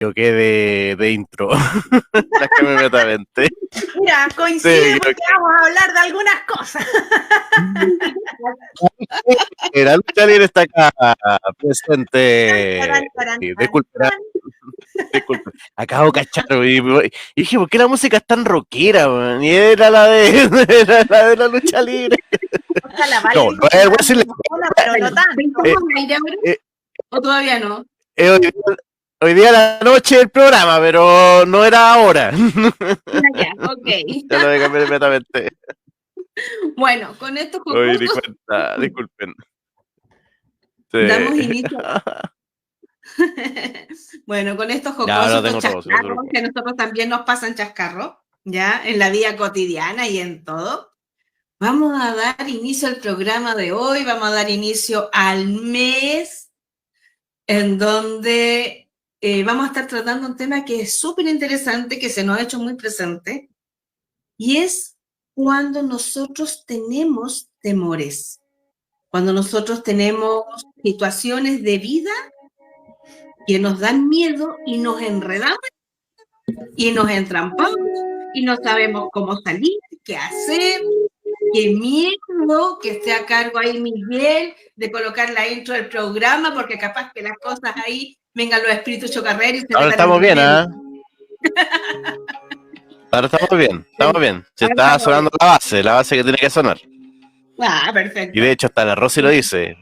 equivoqué de intro. La que me metamente. Mira, coincide porque vamos a hablar de algunas cosas. La lucha libre está acá presente. Disculpe, disculpe. Acabo de cachar y dije, ¿por qué la música es tan rockera, man? Y era la de, era la de la lucha libre. O sea, la Vale No, dice no que es la decirle. pero no tanto. ¿Estamos al aire ahora? ¿O todavía no? Hoy día la noche del programa, pero no era ahora. Ya, ok. Ya lo voy a cambiar inmediatamente. Bueno, con estos Oye, di concursos cuenta, disculpen. Sí. damos inicio. Bueno, con estos Ya, ahora jocosos, tengo estos todo, chascarros, que a nosotros también nos pasan chascarros, ya, en la vida cotidiana y en todo. Vamos a dar inicio al programa de hoy, vamos a dar inicio al mes en donde vamos a estar tratando un tema que es súper interesante, que se nos ha hecho muy presente, y es cuando nosotros tenemos temores, cuando nosotros tenemos situaciones de vida que nos dan miedo y nos enredamos y nos entrampamos y no sabemos cómo salir, qué hacer, qué miedo que esté a cargo ahí Miguel de colocar la intro del programa, porque capaz que las cosas ahí vengan los espíritus chocarreros y se Ahora metan estamos entre bien, medio. ¿ah? Ahora estamos bien, estamos bien. Se Ahora está estamos sonando bien. la base que tiene que sonar. Ah, Y perfecto. de hecho hasta la Rosy lo dice.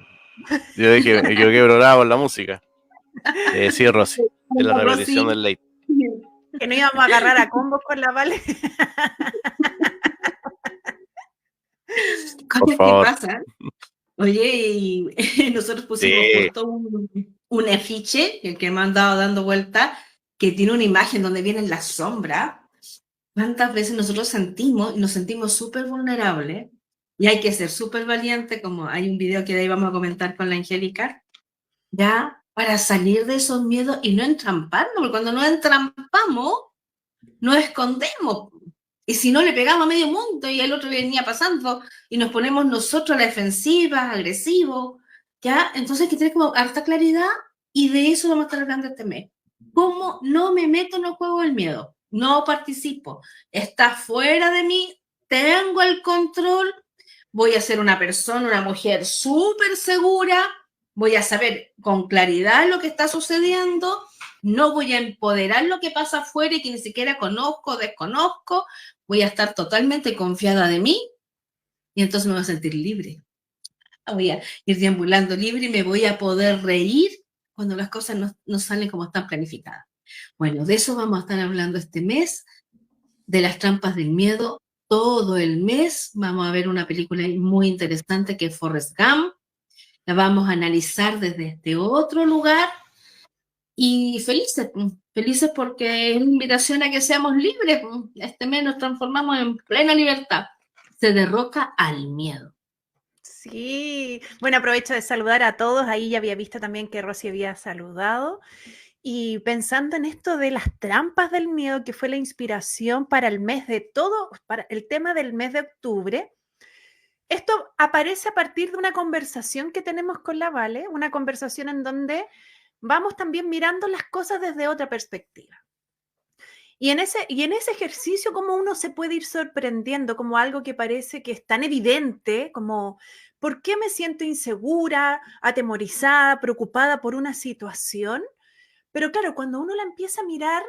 Yo dije, me equivoqué bravo en la música. Sí, Rosy, es la repetición del late. Que no íbamos a agarrar a combos con la Vale. Por Cosas que favor. pasan. Oye, y nosotros pusimos Sí. justo un afiche, el que me han dado dando vuelta, que tiene una imagen donde viene la sombra. ¿Cuántas veces nosotros sentimos y nos sentimos súper vulnerables? Y hay que ser súper valiente, como hay un video que de ahí vamos a comentar con la Angélica, ya, para salir de esos miedos y no entramparnos, porque cuando nos entrampamos, nos escondemos. Y si no, le pegamos a medio mundo y el otro venía pasando y nos ponemos nosotros a la defensiva, agresivos, ¿ya? Entonces hay que tener como harta claridad y de eso vamos a estar hablando este mes. ¿Cómo no me meto en el juego del miedo? No participo. Está fuera de mí, tengo el control, voy a ser una persona, una mujer súper segura, voy a saber con claridad lo que está sucediendo, no voy a empoderar lo que pasa afuera y que ni siquiera conozco, desconozco, voy a estar totalmente confiada de mí y entonces me voy a sentir libre. Voy a ir deambulando libre y me voy a poder reír cuando las cosas no salen como están planificadas. Bueno, de eso vamos a estar hablando este mes, de las trampas del miedo. Todo el mes vamos a ver una película muy interesante que es Forrest Gump. La vamos a analizar desde este otro lugar y felices, felices porque es una invitación a que seamos libres. Este mes nos transformamos en plena libertad. Se derroca al miedo. Sí, bueno, aprovecho de saludar a todos. Ahí ya había visto también que Rosy había saludado. Y pensando en esto de las trampas del miedo, que fue la inspiración para el mes de todo, para el tema del mes de octubre, esto aparece a partir de una conversación que tenemos con la Vale, una conversación en donde vamos también mirando las cosas desde otra perspectiva. Y en ese ejercicio, como uno se puede ir sorprendiendo, como algo que parece que es tan evidente, como ¿por qué me siento insegura, atemorizada, preocupada por una situación? Pero claro, cuando uno la empieza a mirar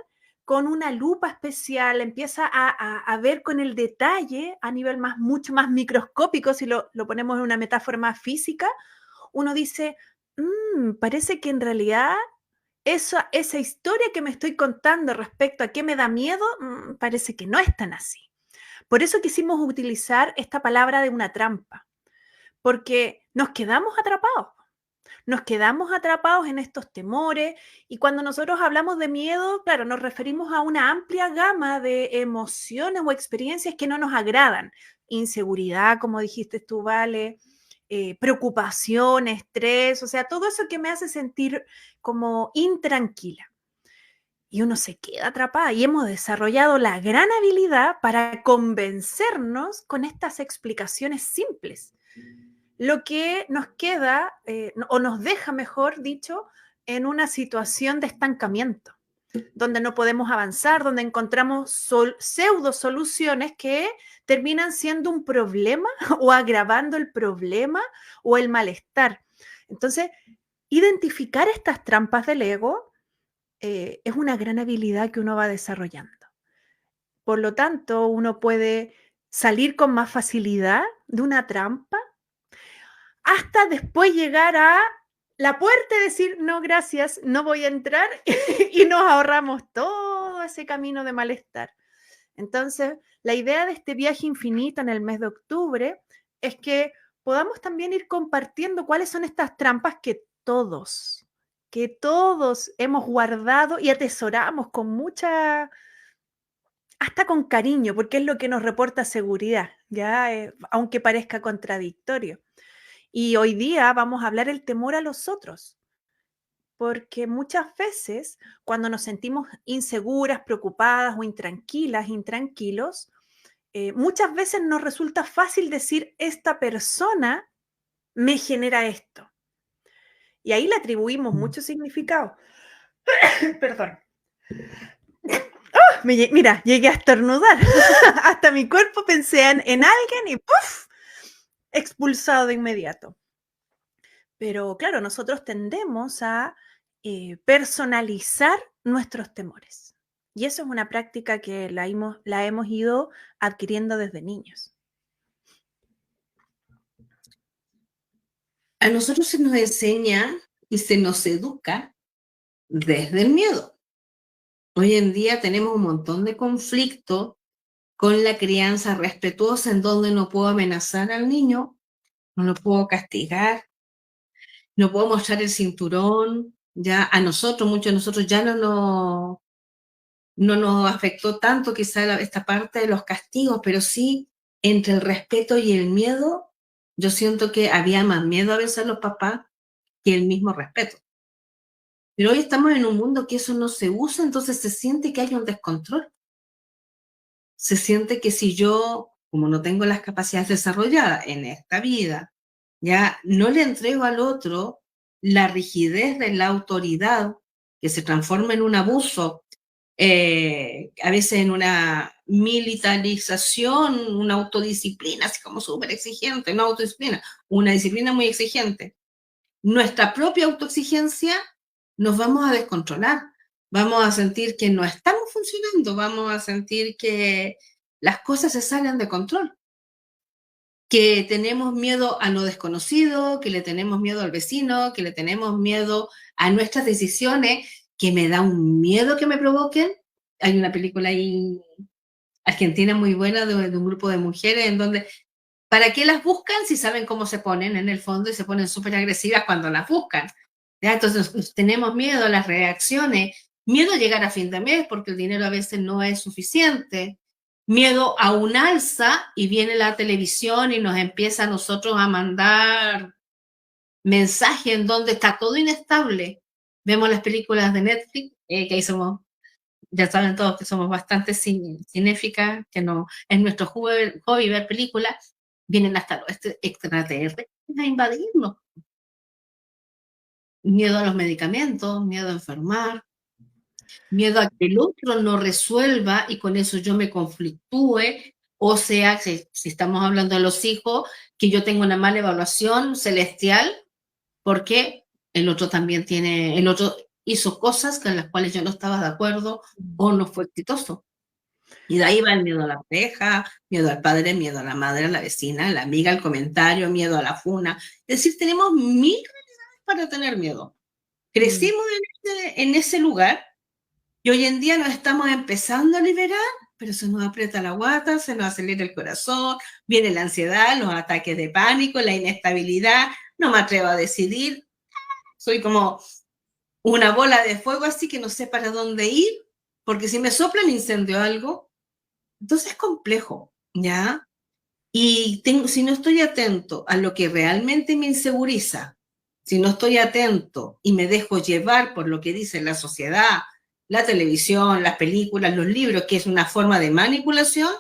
con una lupa especial, empieza a ver con el detalle a nivel mucho más microscópico, si lo ponemos en una metáfora más física, uno dice, parece que en realidad esa historia que me estoy contando respecto a qué me da miedo, parece que no es tan así. Por eso quisimos utilizar esta palabra de una trampa, porque nos quedamos atrapados. Nos quedamos atrapados en estos temores y cuando nosotros hablamos de miedo, claro, nos referimos a una amplia gama de emociones o experiencias que no nos agradan. Inseguridad, como dijiste tú, Vale, preocupación, estrés, o sea, todo eso que me hace sentir como intranquila. Y uno se queda atrapada y hemos desarrollado la gran habilidad para convencernos con estas explicaciones simples. Lo que nos queda, o nos deja, mejor dicho, en una situación de estancamiento. donde no podemos avanzar, donde encontramos pseudo soluciones que terminan siendo un problema o agravando el problema o el malestar. Entonces, identificar estas trampas del ego es una gran habilidad que uno va desarrollando. Por lo tanto, uno puede salir con más facilidad de una trampa hasta después llegar a la puerta y decir, no, gracias, no voy a entrar, y nos ahorramos todo ese camino de malestar. Entonces, la idea de este viaje infinito en el mes de octubre es que podamos también ir compartiendo cuáles son estas trampas que todos hemos guardado y atesoramos con mucha, hasta con cariño, porque es lo que nos reporta seguridad, ¿ya? Aunque parezca contradictorio. Y hoy día vamos a hablar el temor a los otros, porque muchas veces cuando nos sentimos inseguras, preocupadas o intranquilas, intranquilos, muchas veces nos resulta fácil decir, esta persona me genera esto. Y ahí le atribuimos mucho significado. Perdón. Mira, llegué a estornudar. Hasta mi cuerpo pensé en alguien y ¡puf! Expulsado de inmediato. Pero claro, nosotros tendemos a personalizar nuestros temores. Y eso es una práctica que la hemos ido adquiriendo desde niños. A nosotros se nos enseña y se nos educa desde el miedo. Hoy en día tenemos un montón de conflicto con la crianza respetuosa, en donde no puedo amenazar al niño, no lo puedo castigar, no puedo mostrar el cinturón. Ya a nosotros, muchos de nosotros ya no nos afectó tanto quizá esta parte de los castigos, pero sí entre el respeto y el miedo, yo siento que había más miedo a veces a los papás que el mismo respeto. Pero hoy estamos en un mundo que eso no se usa, entonces se siente que hay un descontrol. Se siente que si yo, como no tengo las capacidades desarrolladas en esta vida, ya no le entrego al otro la rigidez de la autoridad que se transforma en un abuso, a veces en una militarización, una autodisciplina, así como súper exigente, no autodisciplina, una disciplina muy exigente. Nuestra propia autoexigencia, nos vamos a descontrolar, vamos a sentir que no estamos funcionando, vamos a sentir que las cosas se salen de control, que tenemos miedo a lo desconocido, que le tenemos miedo al vecino, que le tenemos miedo a nuestras decisiones, que me da un miedo que me provoquen. Hay una película ahí argentina muy buena de un grupo de mujeres en donde, ¿para qué las buscan si saben cómo se ponen en el fondo y se ponen súper agresivas cuando las buscan? ¿Ya? Entonces tenemos miedo a las reacciones, miedo a llegar a fin de mes porque el dinero a veces no es suficiente, miedo a un alza y viene la televisión y nos empieza a nosotros a mandar mensajes en donde está todo inestable. Vemos las películas de Netflix, que ahí somos, ya saben todos que somos bastante cinéficas, que no es nuestro hobby ver películas, vienen hasta los extraterrestres a invadirnos. Miedo a los medicamentos, miedo a enfermar, miedo a que el otro no resuelva y con eso yo me conflictúe, o sea, si estamos hablando de los hijos, que yo tengo una mala evaluación celestial porque el otro también el otro hizo cosas con las cuales yo no estaba de acuerdo o no fue exitoso. Y de ahí va el miedo a la pareja, miedo al padre, miedo a la madre, a la vecina, a la amiga, al comentario, miedo a la funa. Es decir, tenemos mil para tener miedo. Crecimos en ese lugar y hoy en día nos estamos empezando a liberar, pero se nos aprieta la guata, se nos acelera el corazón, viene la ansiedad, los ataques de pánico, la inestabilidad, no me atrevo a decidir, soy como una bola de fuego así que no sé para dónde ir, porque si me sopla me incendio algo, entonces es complejo, ¿ya? Y si no estoy atento a lo que realmente me inseguriza, si no estoy atento y me dejo llevar por lo que dice la sociedad, la televisión, las películas, los libros, que es una forma de manipulación,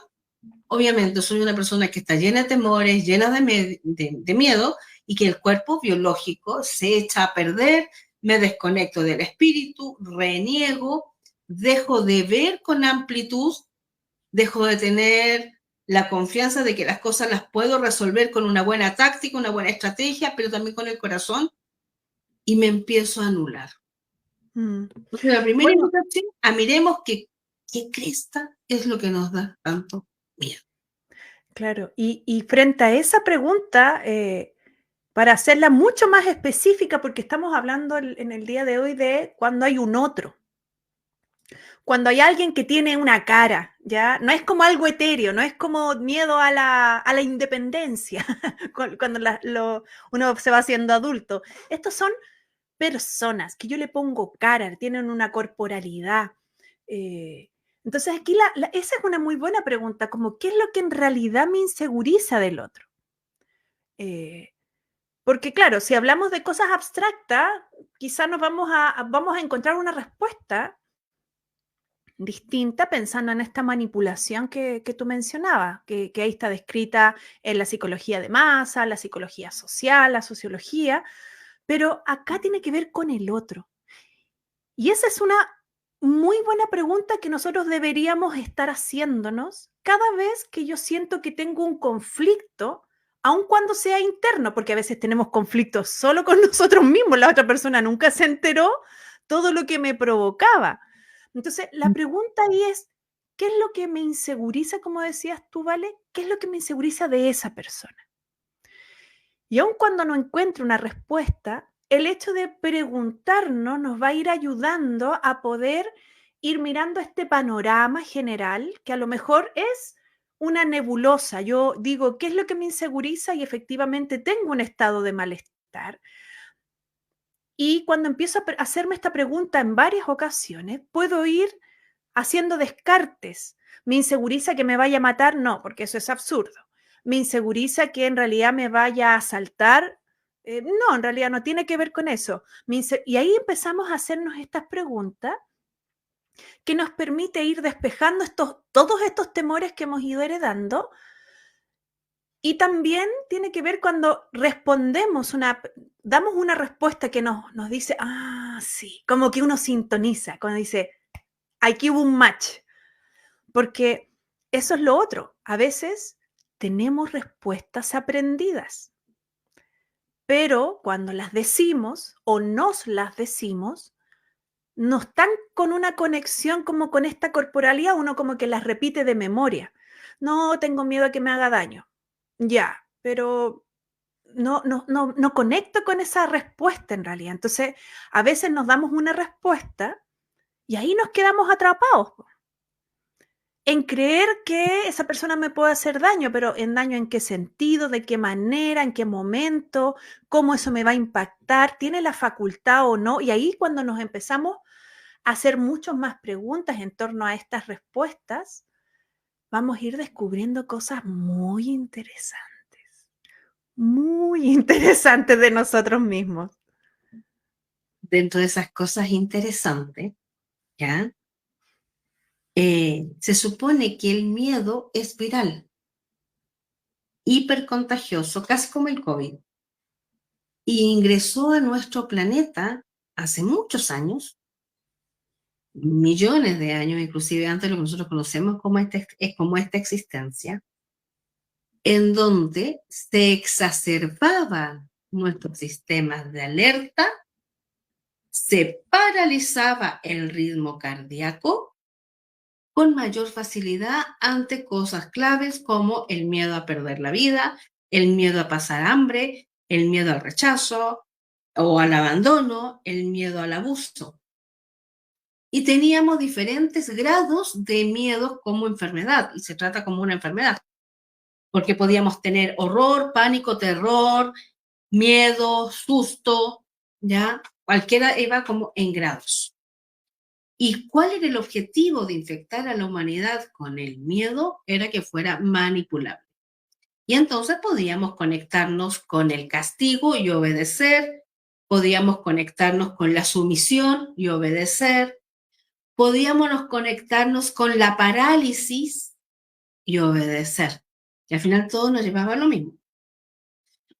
obviamente soy una persona que está llena de temores, llena de miedo, y que el cuerpo biológico se echa a perder, me desconecto del espíritu, reniego, dejo de ver con amplitud, dejo de tener la confianza de que las cosas las puedo resolver con una buena táctica, una buena estrategia, pero también con el corazón, y me empiezo a anular. Entonces, la primera invitación, miremos qué cresta es lo que nos da tanto miedo. Claro, y frente a esa pregunta, para hacerla mucho más específica, porque estamos hablando en el día de hoy de cuando hay un otro. Cuando hay alguien que tiene una cara, ¿ya? No es como algo etéreo, no es como miedo a la independencia, cuando uno se va haciendo adulto. Estos son personas que yo le pongo cara, tienen una corporalidad. Entonces aquí esa es una muy buena pregunta, como ¿qué es lo que en realidad me inseguriza del otro? Porque claro, si hablamos de cosas abstractas, quizás vamos a encontrar una respuesta distinta pensando en esta manipulación que tú mencionabas, que ahí está descrita en la psicología de masa, la psicología social, la sociología, pero acá tiene que ver con el otro. Y esa es una muy buena pregunta que nosotros deberíamos estar haciéndonos cada vez que yo siento que tengo un conflicto, aun cuando sea interno, porque a veces tenemos conflictos solo con nosotros mismos, la otra persona nunca se enteró todo lo que me provocaba. Entonces, la pregunta ahí es, ¿qué es lo que me inseguriza, como decías tú, Vale? ¿Qué es lo que me inseguriza de esa persona? Y aun cuando no encuentre una respuesta, el hecho de preguntarnos nos va a ir ayudando a poder ir mirando este panorama general, que a lo mejor es una nebulosa. Yo digo, ¿qué es lo que me inseguriza? Y efectivamente tengo un estado de malestar. Y cuando empiezo a hacerme esta pregunta en varias ocasiones, puedo ir haciendo descartes. ¿Me inseguriza que me vaya a matar? No, porque eso es absurdo. ¿Me inseguriza que en realidad me vaya a asaltar? No, en realidad no tiene que ver con eso. Y ahí empezamos a hacernos estas preguntas que nos permite ir despejando todos estos temores que hemos ido heredando. Y también tiene que ver cuando damos una respuesta que nos dice, sí, como que uno sintoniza, cuando dice, aquí hubo un match. Porque eso es lo otro. A veces tenemos respuestas aprendidas, pero cuando las decimos o nos las decimos, no están con una conexión como con esta corporalidad, uno como que las repite de memoria. No, tengo miedo a que me haga daño. Ya, pero no conecto con esa respuesta en realidad. Entonces, a veces nos damos una respuesta y ahí nos quedamos atrapados en creer que esa persona me puede hacer daño, pero ¿en daño en qué sentido, de qué manera, en qué momento, cómo eso me va a impactar, tiene la facultad o no? Y ahí cuando nos empezamos a hacer muchas más preguntas en torno a estas respuestas, vamos a ir descubriendo cosas muy interesantes de nosotros mismos. Dentro de esas cosas interesantes, ¿ya? Se supone que el miedo es viral, hipercontagioso, casi como el COVID. Y ingresó a nuestro planeta hace muchos años, millones de años, inclusive antes de lo que nosotros conocemos como esta existencia, en donde se exacerbaban nuestros sistemas de alerta, se paralizaba el ritmo cardíaco con mayor facilidad ante cosas claves como el miedo a perder la vida, el miedo a pasar hambre, el miedo al rechazo o al abandono, el miedo al abuso. Y teníamos diferentes grados de miedo como enfermedad, y se trata como una enfermedad, porque podíamos tener horror, pánico, terror, miedo, susto, ¿ya? Cualquiera iba como en grados. ¿Y cuál era el objetivo de infectar a la humanidad con el miedo? Era que fuera manipulable. Y entonces podíamos conectarnos con el castigo y obedecer, podíamos conectarnos con la sumisión y obedecer, podíamos conectarnos con la parálisis y obedecer. Y al final todo nos llevaba a lo mismo.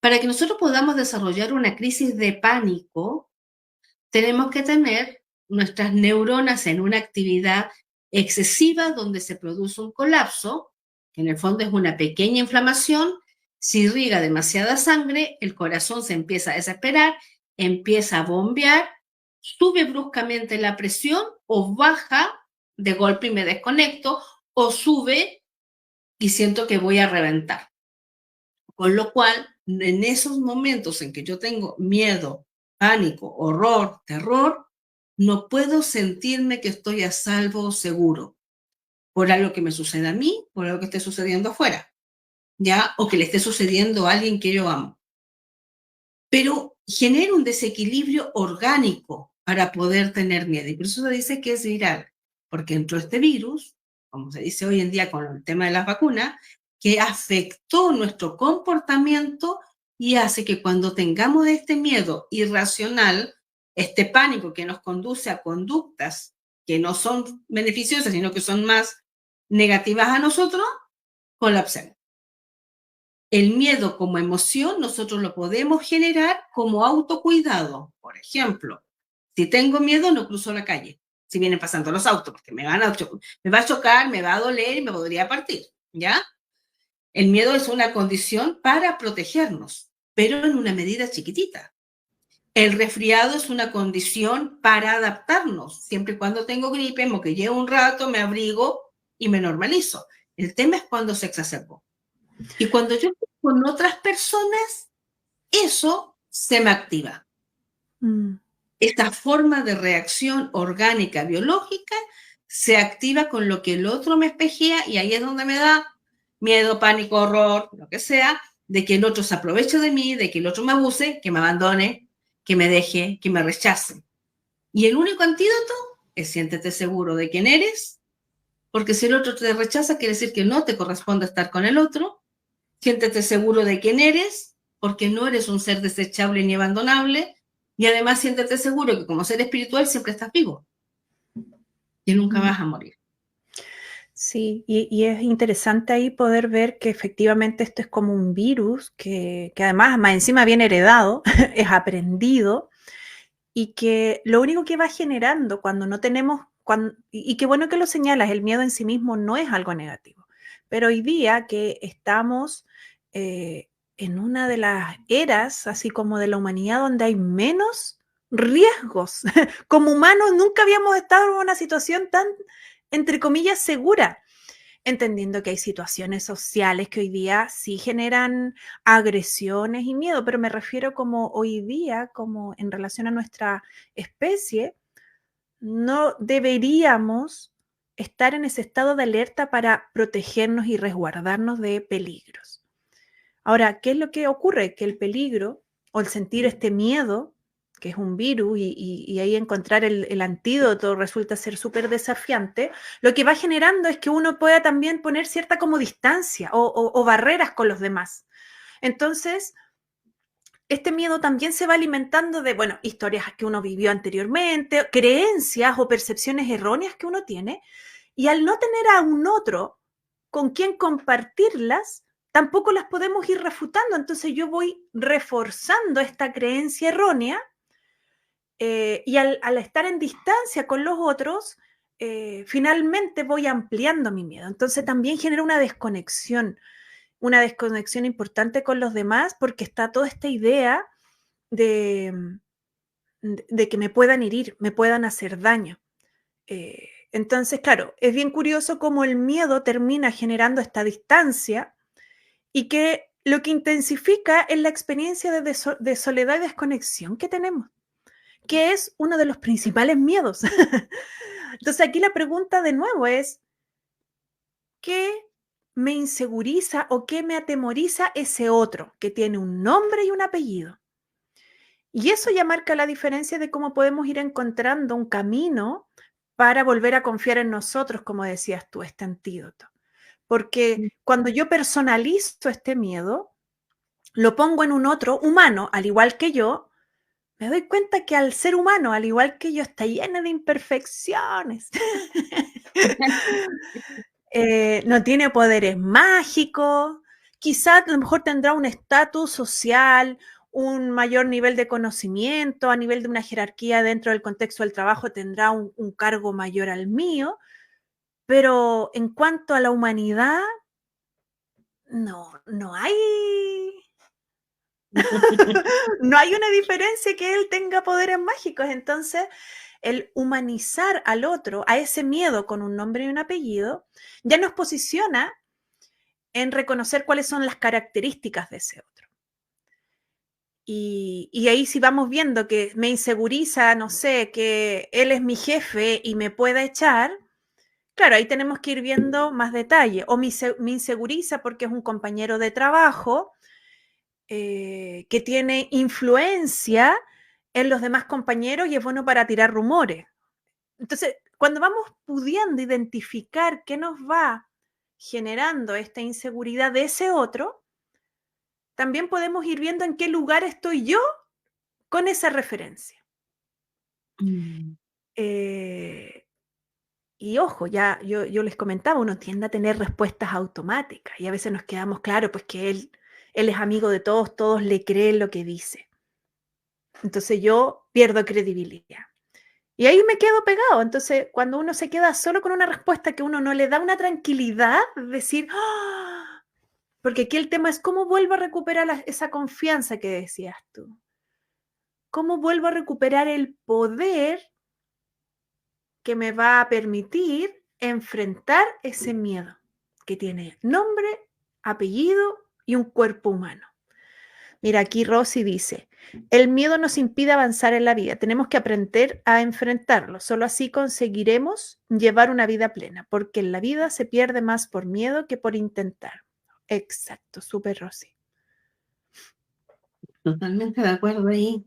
Para que nosotros podamos desarrollar una crisis de pánico, tenemos que tener nuestras neuronas en una actividad excesiva donde se produce un colapso, que en el fondo es una pequeña inflamación. Si irriga demasiada sangre, el corazón se empieza a desesperar, empieza a bombear, sube bruscamente la presión o baja de golpe y me desconecto, o sube y siento que voy a reventar. Con lo cual, en esos momentos en que yo tengo miedo, pánico, horror, terror, no puedo sentirme que estoy a salvo o seguro por algo que me suceda a mí, por algo que esté sucediendo afuera, ¿ya? O que le esté sucediendo a alguien que yo amo. Pero genera un desequilibrio orgánico para poder tener miedo. Y por eso se dice que es viral, porque entró este virus, como se dice hoy en día con el tema de las vacunas, que afectó nuestro comportamiento y hace que cuando tengamos este miedo irracional, este pánico que nos conduce a conductas que no son beneficiosas, sino que son más negativas a nosotros, colapsemos. El miedo como emoción nosotros lo podemos generar como autocuidado. Por ejemplo, si tengo miedo no cruzo la calle, si vienen pasando los autos, porque me va a chocar, me va a doler y me podría partir, ¿ya? El miedo es una condición para protegernos, pero en una medida chiquitita. El resfriado es una condición para adaptarnos. Siempre y cuando tengo gripe, moquilleo un rato, me abrigo y me normalizo. El tema es cuando se exacerbó. Y cuando yo estoy con otras personas, eso se me activa. Esta forma de reacción orgánica, biológica, se activa con lo que el otro me espejea y ahí es donde me da miedo, pánico, horror, lo que sea, de que el otro se aproveche de mí, de que el otro me abuse, que me abandone, que me deje, que me rechace. Y el único antídoto es siéntete seguro de quién eres, porque si el otro te rechaza, quiere decir que no te corresponde estar con el otro. Siéntete seguro de quién eres, porque no eres un ser desechable ni abandonable. Y además siéntete seguro que como ser espiritual siempre estás vivo. Y nunca vas a morir. Sí, y es interesante ahí poder ver que efectivamente esto es como un virus que además más encima viene heredado, es aprendido, y que lo único que va generando cuando no tenemos, y qué bueno que lo señalas, el miedo en sí mismo no es algo negativo, pero hoy día que estamos en una de las eras, así como de la humanidad, donde hay menos riesgos, como humanos nunca habíamos estado en una situación tan, entre comillas, segura, entendiendo que hay situaciones sociales que hoy día sí generan agresiones y miedo, pero me refiero como hoy día, como en relación a nuestra especie, no deberíamos estar en ese estado de alerta para protegernos y resguardarnos de peligros. Ahora, ¿qué es lo que ocurre? Que el peligro o el sentir este miedo, que es un virus, y ahí encontrar el antídoto resulta ser súper desafiante, lo que va generando es que uno pueda también poner cierta como distancia o barreras con los demás. Entonces, este miedo también se va alimentando de, bueno, historias que uno vivió anteriormente, creencias o percepciones erróneas que uno tiene, y al no tener a un otro con quien compartirlas, tampoco las podemos ir refutando. Entonces yo voy reforzando esta creencia errónea y al estar en distancia con los otros, finalmente voy ampliando mi miedo. Entonces también genera una desconexión importante con los demás porque está toda esta idea de que me puedan herir, me puedan hacer daño. Entonces, claro, es bien curioso cómo el miedo termina generando esta distancia y que lo que intensifica es la experiencia de soledad y desconexión que tenemos, que es uno de los principales miedos. Entonces, aquí la pregunta de nuevo es, ¿qué me inseguriza o qué me atemoriza ese otro que tiene un nombre y un apellido? Y eso ya marca la diferencia de cómo podemos ir encontrando un camino para volver a confiar en nosotros, como decías tú, este antídoto. Porque cuando yo personalizo este miedo, lo pongo en un otro humano, al igual que yo, me doy cuenta que al ser humano, al igual que yo, está lleno de imperfecciones. No tiene poderes mágicos, quizás a lo mejor tendrá un estatus social, un mayor nivel de conocimiento, a nivel de una jerarquía dentro del contexto del trabajo, tendrá un cargo mayor al mío, pero en cuanto a la humanidad, no hay, no hay una diferencia que él tenga poderes mágicos. Entonces, el humanizar al otro, a ese miedo con un nombre y un apellido, ya nos posiciona en reconocer cuáles son las características de ese otro. Y ahí si vamos viendo que me inseguriza, no sé, que él es mi jefe y me pueda echar, claro, ahí tenemos que ir viendo más detalle. O me inseguriza porque es un compañero de trabajo que tiene influencia en los demás compañeros y es bueno para tirar rumores. Entonces, cuando vamos pudiendo identificar qué nos va generando esta inseguridad de ese otro, también podemos ir viendo en qué lugar estoy yo con esa referencia. Y ojo, ya yo les comentaba, uno tiende a tener respuestas automáticas y a veces nos quedamos claro, pues que él es amigo de todos, todos le creen lo que dice. Entonces yo pierdo credibilidad. Y ahí me quedo pegado. Entonces, cuando uno se queda solo con una respuesta que uno no le da una tranquilidad, decir, ¡ah! Porque aquí el tema es cómo vuelvo a recuperar esa confianza que decías tú. ¿Cómo vuelvo a recuperar el poder que me va a permitir enfrentar ese miedo que tiene nombre, apellido y un cuerpo humano? Mira, aquí Rosy dice, el miedo nos impide avanzar en la vida, tenemos que aprender a enfrentarlo, solo así conseguiremos llevar una vida plena, porque en la vida se pierde más por miedo que por intentar. Exacto, súper Rosy. Totalmente de acuerdo ahí.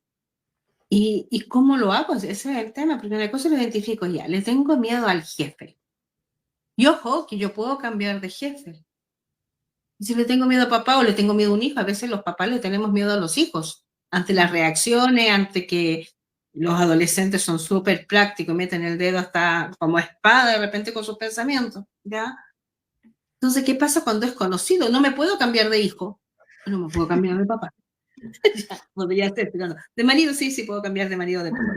¿Y cómo lo hago? Ese es el tema, porque una cosa lo identifico ya, le tengo miedo al jefe. Y ojo, que yo puedo cambiar de jefe. Si le tengo miedo a papá o le tengo miedo a un hijo, a veces los papás le tenemos miedo a los hijos, ante las reacciones, ante que los adolescentes son súper prácticos, meten el dedo hasta como espada de repente con sus pensamientos, ¿ya? Entonces, ¿qué pasa cuando es conocido? No me puedo cambiar de hijo, no me puedo cambiar de papá. Podría ser, pero no. De marido sí puedo cambiar de marido de papá.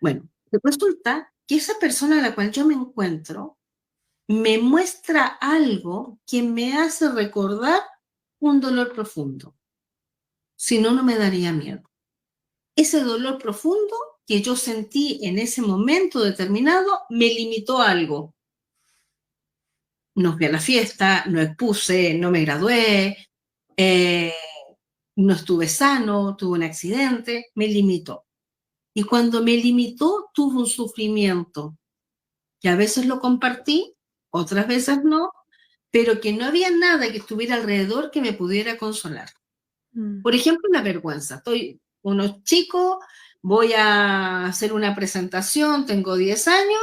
Bueno, resulta que esa persona a la cual yo me encuentro me muestra algo que me hace recordar un dolor profundo. Si no, no me daría miedo. Ese dolor profundo que yo sentí en ese momento determinado me limitó a algo. No fui a la fiesta, no expuse, no me gradué, no estuve sano, tuve un accidente, me limitó. Y cuando me limitó, tuve un sufrimiento que a veces lo compartí, otras veces no, pero que no había nada que estuviera alrededor que me pudiera consolar. Por ejemplo, la vergüenza. Estoy unos chicos, voy a hacer una presentación, tengo 10 años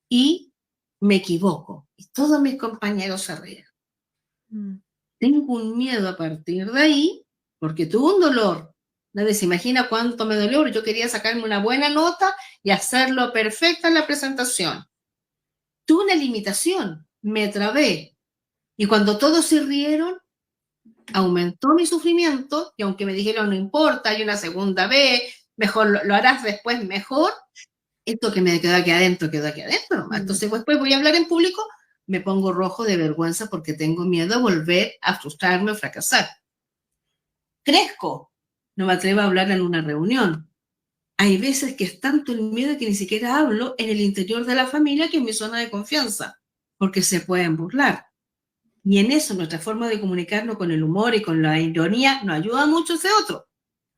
y me equivoco. Y todos mis compañeros se ríen. Tengo un miedo a partir de ahí, porque tuve un dolor. Nadie se imagina cuánto me dolió. Yo quería sacarme una buena nota y hacerlo perfecta en la presentación. Tuve una limitación, me trabé. Y cuando todos se rieron, aumentó mi sufrimiento, y aunque me dijeron, no importa, hay una segunda vez, mejor lo harás después mejor, esto que me quedó aquí adentro, nomás. Entonces después voy a hablar en público, me pongo rojo de vergüenza porque tengo miedo a volver a frustrarme o fracasar. Crezco, no me atrevo a hablar en una reunión. Hay veces que es tanto el miedo que ni siquiera hablo en el interior de la familia, que es mi zona de confianza, porque se pueden burlar. Y en eso nuestra forma de comunicarnos con el humor y con la ironía nos ayuda mucho ese otro,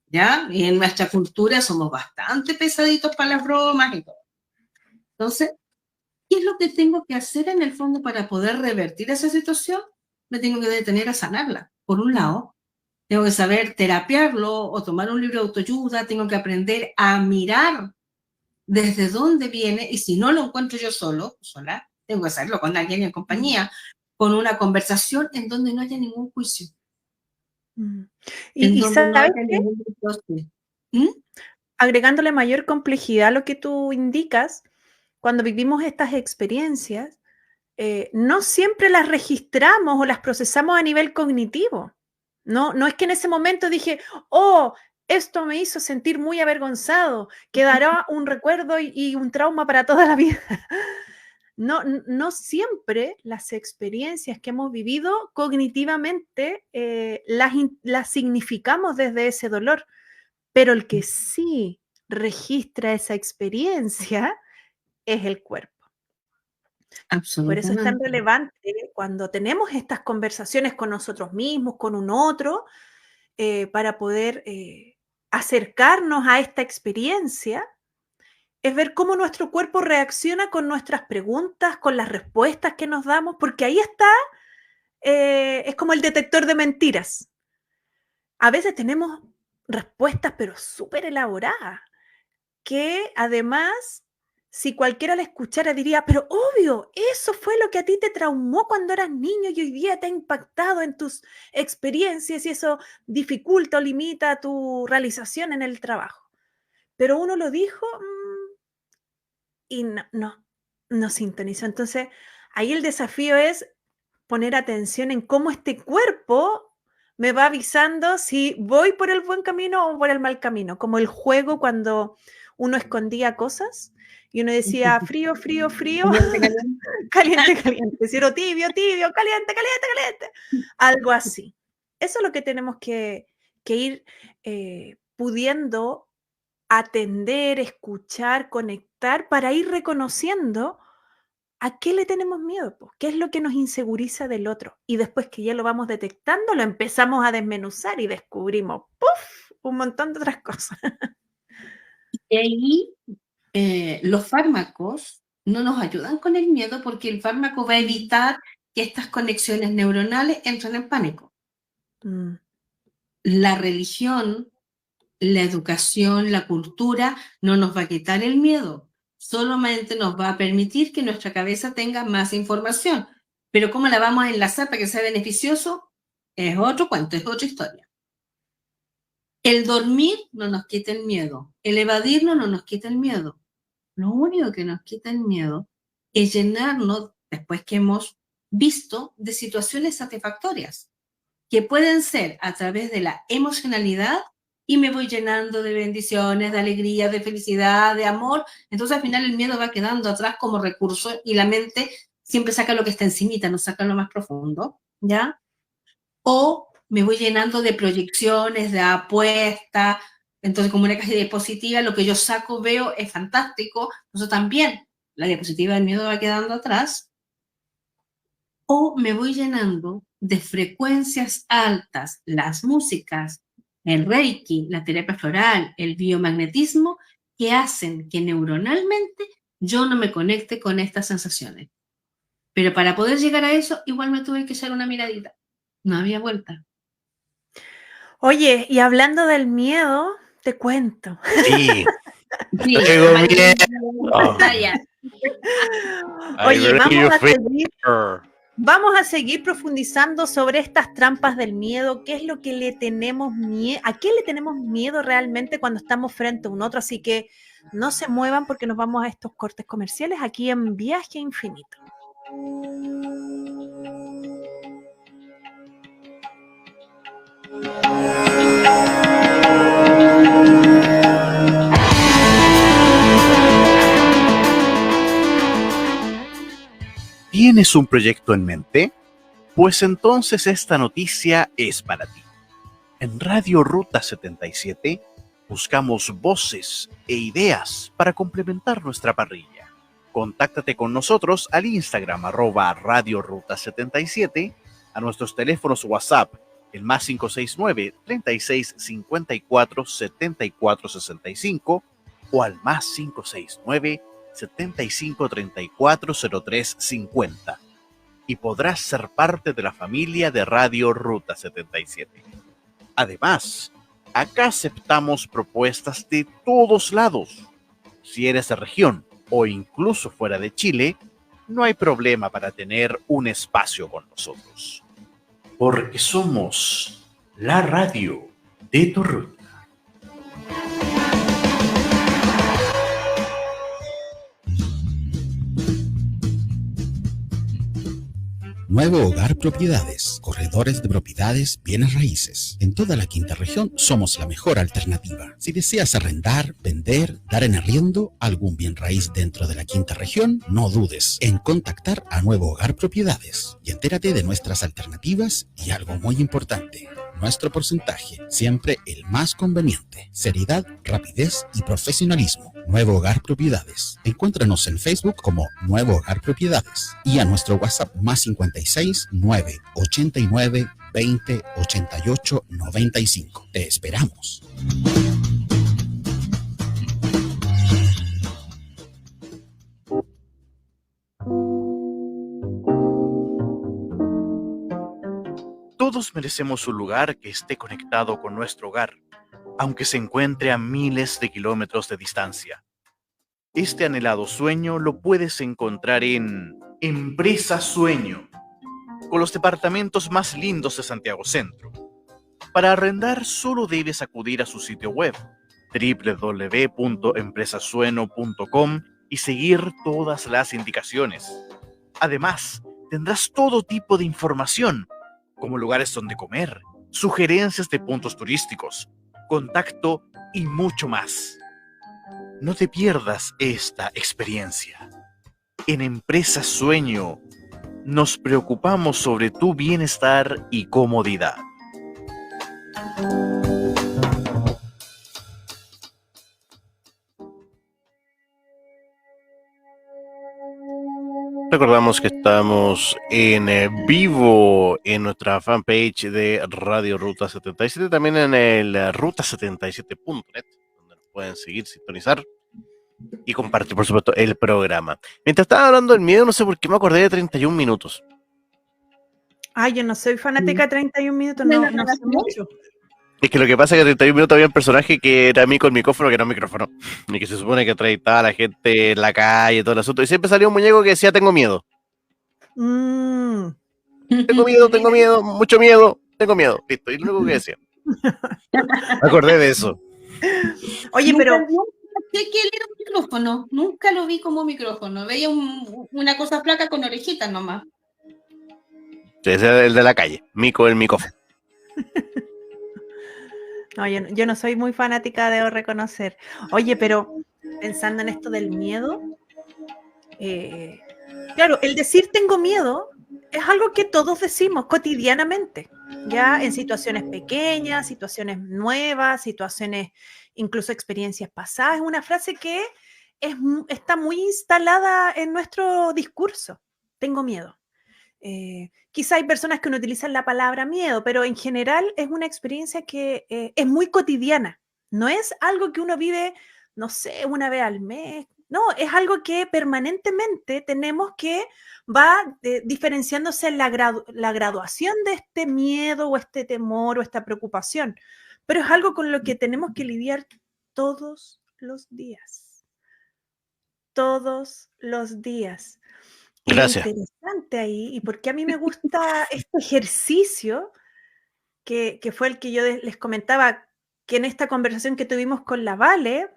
¿ya? Y en nuestra cultura somos bastante pesaditos para las bromas y todo. Entonces, ¿qué es lo que tengo que hacer en el fondo para poder revertir esa situación? Me tengo que detener a sanarla. Por un lado, tengo que saber terapiarlo o tomar un libro de autoayuda, tengo que aprender a mirar desde dónde viene, y si no lo encuentro yo sola, tengo que hacerlo con alguien en compañía, con una conversación en donde no haya ningún juicio. Y ¿sabes qué? Agregándole mayor complejidad a lo que tú indicas, cuando vivimos estas experiencias, no siempre las registramos o las procesamos a nivel cognitivo. No es que en ese momento dije, oh, esto me hizo sentir muy avergonzado, quedará un recuerdo y un trauma para toda la vida. No siempre las experiencias que hemos vivido cognitivamente las significamos desde ese dolor, pero el que sí registra esa experiencia es el cuerpo. Por eso es tan Absolutamente. relevante cuando tenemos estas conversaciones con nosotros mismos, con un otro, para poder acercarnos a esta experiencia, es ver cómo nuestro cuerpo reacciona con nuestras preguntas, con las respuestas que nos damos, porque ahí está, es como el detector de mentiras. A veces tenemos respuestas, pero súper elaboradas, que además, si cualquiera la escuchara, diría, pero obvio, eso fue lo que a ti te traumó cuando eras niño y hoy día te ha impactado en tus experiencias y eso dificulta o limita tu realización en el trabajo. Pero uno lo dijo y no sintonizó. Entonces, ahí el desafío es poner atención en cómo este cuerpo me va avisando si voy por el buen camino o por el mal camino, como el juego cuando uno escondía cosas y uno decía frío, frío, frío, caliente, caliente, cielo tibio, tibio, caliente, caliente, caliente, algo así. Eso es lo que tenemos que ir pudiendo atender, escuchar, conectar para ir reconociendo ¿a qué le tenemos miedo? ¿Qué es lo que nos inseguriza del otro? Y después que ya lo vamos detectando, lo empezamos a desmenuzar y descubrimos, ¡puf!, un montón de otras cosas. Y ahí los fármacos no nos ayudan con el miedo porque el fármaco va a evitar que estas conexiones neuronales entren en pánico. La religión, la educación, la cultura no nos va a quitar el miedo, solamente nos va a permitir que nuestra cabeza tenga más información. Pero ¿cómo la vamos a enlazar para que sea beneficioso? Es otro cuento, es otra historia. El dormir no nos quita el miedo, el evadirnos no nos quita el miedo. Lo único que nos quita el miedo es llenarnos, después que hemos visto, de situaciones satisfactorias, que pueden ser a través de la emocionalidad y me voy llenando de bendiciones, de alegría, de felicidad, de amor. Entonces al final el miedo va quedando atrás como recurso y la mente siempre saca lo que está encimita, no saca lo más profundo, ¿ya? O me voy llenando de proyecciones, de apuestas. Entonces, como una caja de diapositiva, lo que yo saco, veo, es fantástico. Eso también, la diapositiva del miedo va quedando atrás. O me voy llenando de frecuencias altas, las músicas, el Reiki, la terapia floral, el biomagnetismo, que hacen que neuronalmente yo no me conecte con estas sensaciones. Pero para poder llegar a eso, igual me tuve que echar una miradita. No había vuelta. Oye, y hablando del miedo, te cuento. Sí. Sí, Tengo miedo. Oye, vamos a seguir profundizando sobre estas trampas del miedo, qué es lo que le tenemos miedo, a qué le tenemos miedo realmente cuando estamos frente a un otro, así que no se muevan porque nos vamos a estos cortes comerciales aquí en Viaje Infinito. ¿Tienes un proyecto en mente? Pues entonces esta noticia es para ti. En Radio Ruta 77 buscamos voces e ideas para complementar nuestra parrilla. Contáctate con nosotros al Instagram @Radio Ruta 77, a nuestros teléfonos WhatsApp, el +569 36 54 74 65 o al +569 75 34 03 50 y podrás ser parte de la familia de Radio Ruta 77. Además, acá aceptamos propuestas de todos lados. Si eres de región o incluso fuera de Chile, no hay problema para tener un espacio con nosotros. Porque somos la radio de tu ruta. Nuevo Hogar Propiedades, corredores de propiedades, bienes raíces. En toda la quinta región somos la mejor alternativa. Si deseas arrendar, vender, dar en arriendo algún bien raíz dentro de la quinta región, no dudes en contactar a Nuevo Hogar Propiedades y entérate de nuestras alternativas y algo muy importante. Nuestro porcentaje, siempre el más conveniente. Seriedad, rapidez y profesionalismo. Nuevo Hogar Propiedades. Encuéntranos en Facebook como Nuevo Hogar Propiedades y a nuestro WhatsApp más 56 989 20 88 95. Te esperamos. Todos merecemos un lugar que esté conectado con nuestro hogar, aunque se encuentre a miles de kilómetros de distancia. Este anhelado sueño lo puedes encontrar en Empresa Sueño, con los departamentos más lindos de Santiago Centro. Para arrendar solo debes acudir a su sitio web www.empresasueno.com y seguir todas las indicaciones. Además, tendrás todo tipo de información, como lugares donde comer, sugerencias de puntos turísticos, contacto y mucho más. No te pierdas esta experiencia. En Empresa Sueño nos preocupamos sobre tu bienestar y comodidad. Recordamos que estamos en vivo en nuestra fanpage de Radio Ruta 77, también en el ruta77.net, donde nos pueden seguir, sintonizar y compartir, por supuesto, el programa. Mientras estaba hablando del miedo, no sé por qué me acordé de 31 minutos. Ay, yo no soy fanática de 31 minutos, no sé mucho. Es que lo que pasa es que 31 minutos había un personaje que era mí con micrófono, que era un micrófono, y que se supone que entrevistaba a la gente en la calle, todo el asunto, y siempre salía un muñeco que decía, tengo miedo. Tengo miedo, mucho miedo, tengo miedo. Listo, y lo único que decía. Me acordé de eso. Oye, pero... ¿Qué era un micrófono? Nunca lo vi como micrófono. Veía una cosa flaca con orejitas nomás. Ese era el de la calle, Mico el micófono. No, yo no soy muy fanática, debo reconocer. Oye, pero pensando en esto del miedo, claro, el decir tengo miedo es algo que todos decimos cotidianamente, ya en situaciones pequeñas, situaciones nuevas, situaciones, incluso experiencias pasadas. Es una frase que está muy instalada en nuestro discurso. Tengo miedo. Quizá hay personas que no utilizan la palabra miedo, pero en general es una experiencia que es muy cotidiana. No es algo que uno vive, no sé, una vez al mes. No, es algo que permanentemente tenemos que va diferenciándose en la graduación de este miedo o este temor o esta preocupación. Pero es algo con lo que tenemos que lidiar todos los días. Todos los días. Gracias. Lo interesante ahí, y porque a mí me gusta este ejercicio, que fue el que yo les comentaba, que en esta conversación que tuvimos con la Vale,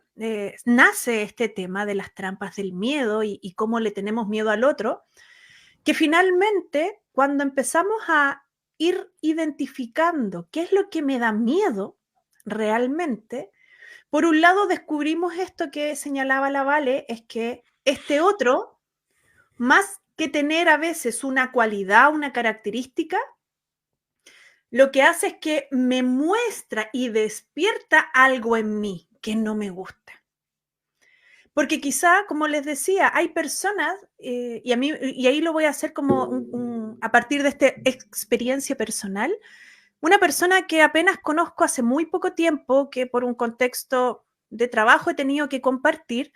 nace este tema de las trampas del miedo y cómo le tenemos miedo al otro, que finalmente, cuando empezamos a ir identificando qué es lo que me da miedo realmente, por un lado descubrimos esto que señalaba la Vale, es que este otro, más que tener a veces una cualidad, una característica, lo que hace es que me muestra y despierta algo en mí que no me gusta. Porque quizá, como les decía, hay personas, y ahí lo voy a hacer como a partir de esta experiencia personal, una persona que apenas conozco hace muy poco tiempo, que por un contexto de trabajo he tenido que compartir,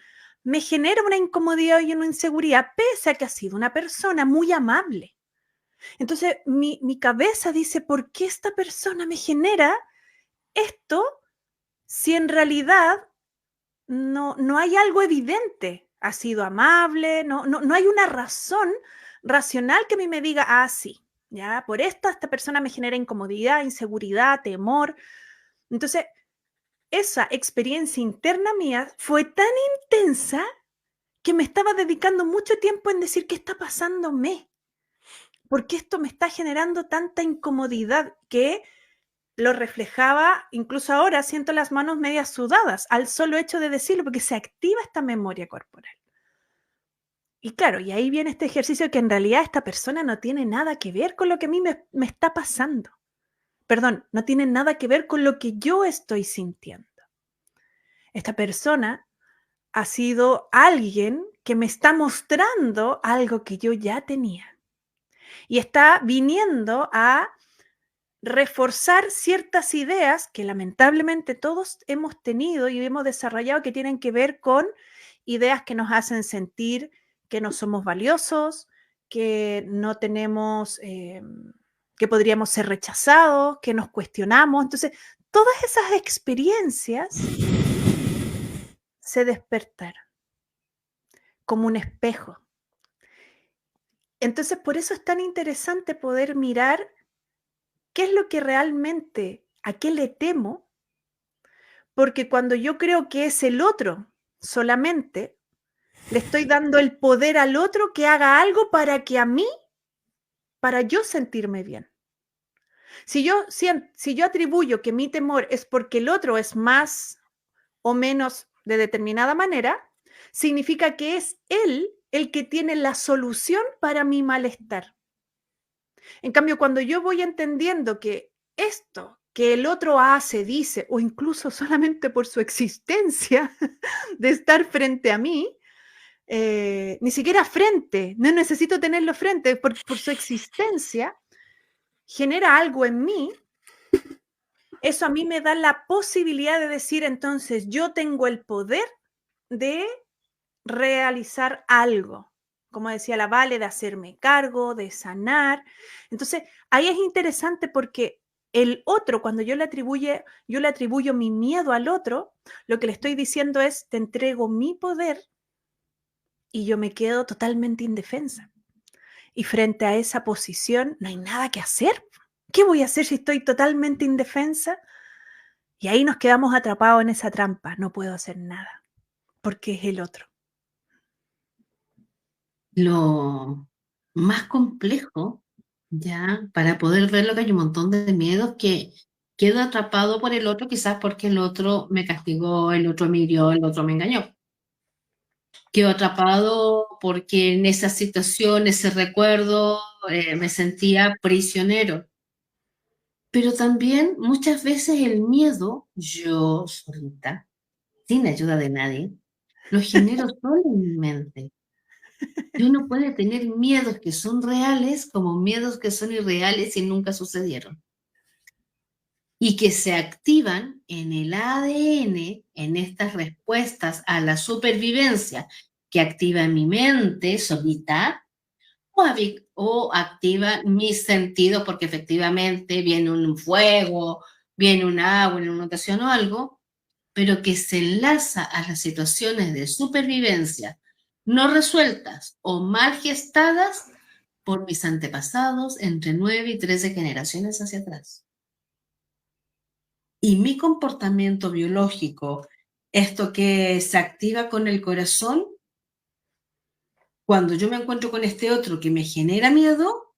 me genera una incomodidad y una inseguridad, pese a que ha sido una persona muy amable. Entonces, mi cabeza dice, ¿por qué esta persona me genera esto si en realidad no hay algo evidente? Ha sido amable, no hay una razón racional que a mí me diga, ah, sí, ya, por esta persona me genera incomodidad, inseguridad, temor. Entonces, esa experiencia interna mía fue tan intensa que me estaba dedicando mucho tiempo en decir qué está pasándome. ¿Por qué esto me está generando tanta incomodidad? Que lo reflejaba, incluso ahora siento las manos medias sudadas al solo hecho de decirlo, porque se activa esta memoria corporal. Y claro, y ahí viene este ejercicio que en realidad esta persona no tiene nada que ver con lo que a mí me está pasando. Perdón, no tiene nada que ver con lo que yo estoy sintiendo. Esta persona ha sido alguien que me está mostrando algo que yo ya tenía. Y está viniendo a reforzar ciertas ideas que lamentablemente todos hemos tenido y hemos desarrollado, que tienen que ver con ideas que nos hacen sentir que no somos valiosos, que no tenemos, que podríamos ser rechazados, que nos cuestionamos. Entonces, todas esas experiencias se despertaron como un espejo. Entonces, por eso es tan interesante poder mirar qué es lo que realmente, a qué le temo, porque cuando yo creo que es el otro solamente, le estoy dando el poder al otro que haga algo para que a mí, para yo sentirme bien. Si yo atribuyo que mi temor es porque el otro es más o menos de determinada manera, significa que es él el que tiene la solución para mi malestar. En cambio, cuando yo voy entendiendo que esto que el otro hace, dice, o incluso solamente por su existencia de estar frente a mí, ni siquiera frente, no necesito tenerlo frente, por su existencia, genera algo en mí, eso a mí me da la posibilidad de decir, entonces yo tengo el poder de realizar algo, como decía la Vale, de hacerme cargo, de sanar. Entonces, ahí es interesante porque el otro, cuando yo le atribuyo mi miedo al otro, lo que le estoy diciendo es, te entrego mi poder y yo me quedo totalmente indefensa. Y frente a esa posición no hay nada que hacer. ¿Qué voy a hacer si estoy totalmente indefensa? Y ahí nos quedamos atrapados en esa trampa. No puedo hacer nada porque es el otro. Lo más complejo, ya, para poder verlo, que hay un montón de miedos que quedo atrapado por el otro, quizás porque el otro me castigó, el otro me hirió, el otro me engañó. Quedo atrapado porque en esa situación, ese recuerdo, me sentía prisionero. Pero también muchas veces el miedo, yo solita, sin ayuda de nadie, lo genero solo en mi mente. Y uno puede tener miedos que son reales como miedos que son irreales y nunca sucedieron. Y que se activan en el ADN, en estas respuestas a la supervivencia que activa mi mente solita o activa mis sentidos porque efectivamente viene un fuego, viene un agua, una inundación o algo, pero que se enlaza a las situaciones de supervivencia no resueltas o mal gestadas por mis antepasados entre 9 y 13 generaciones hacia atrás. Y mi comportamiento biológico, esto que se activa con el corazón, cuando yo me encuentro con este otro que me genera miedo,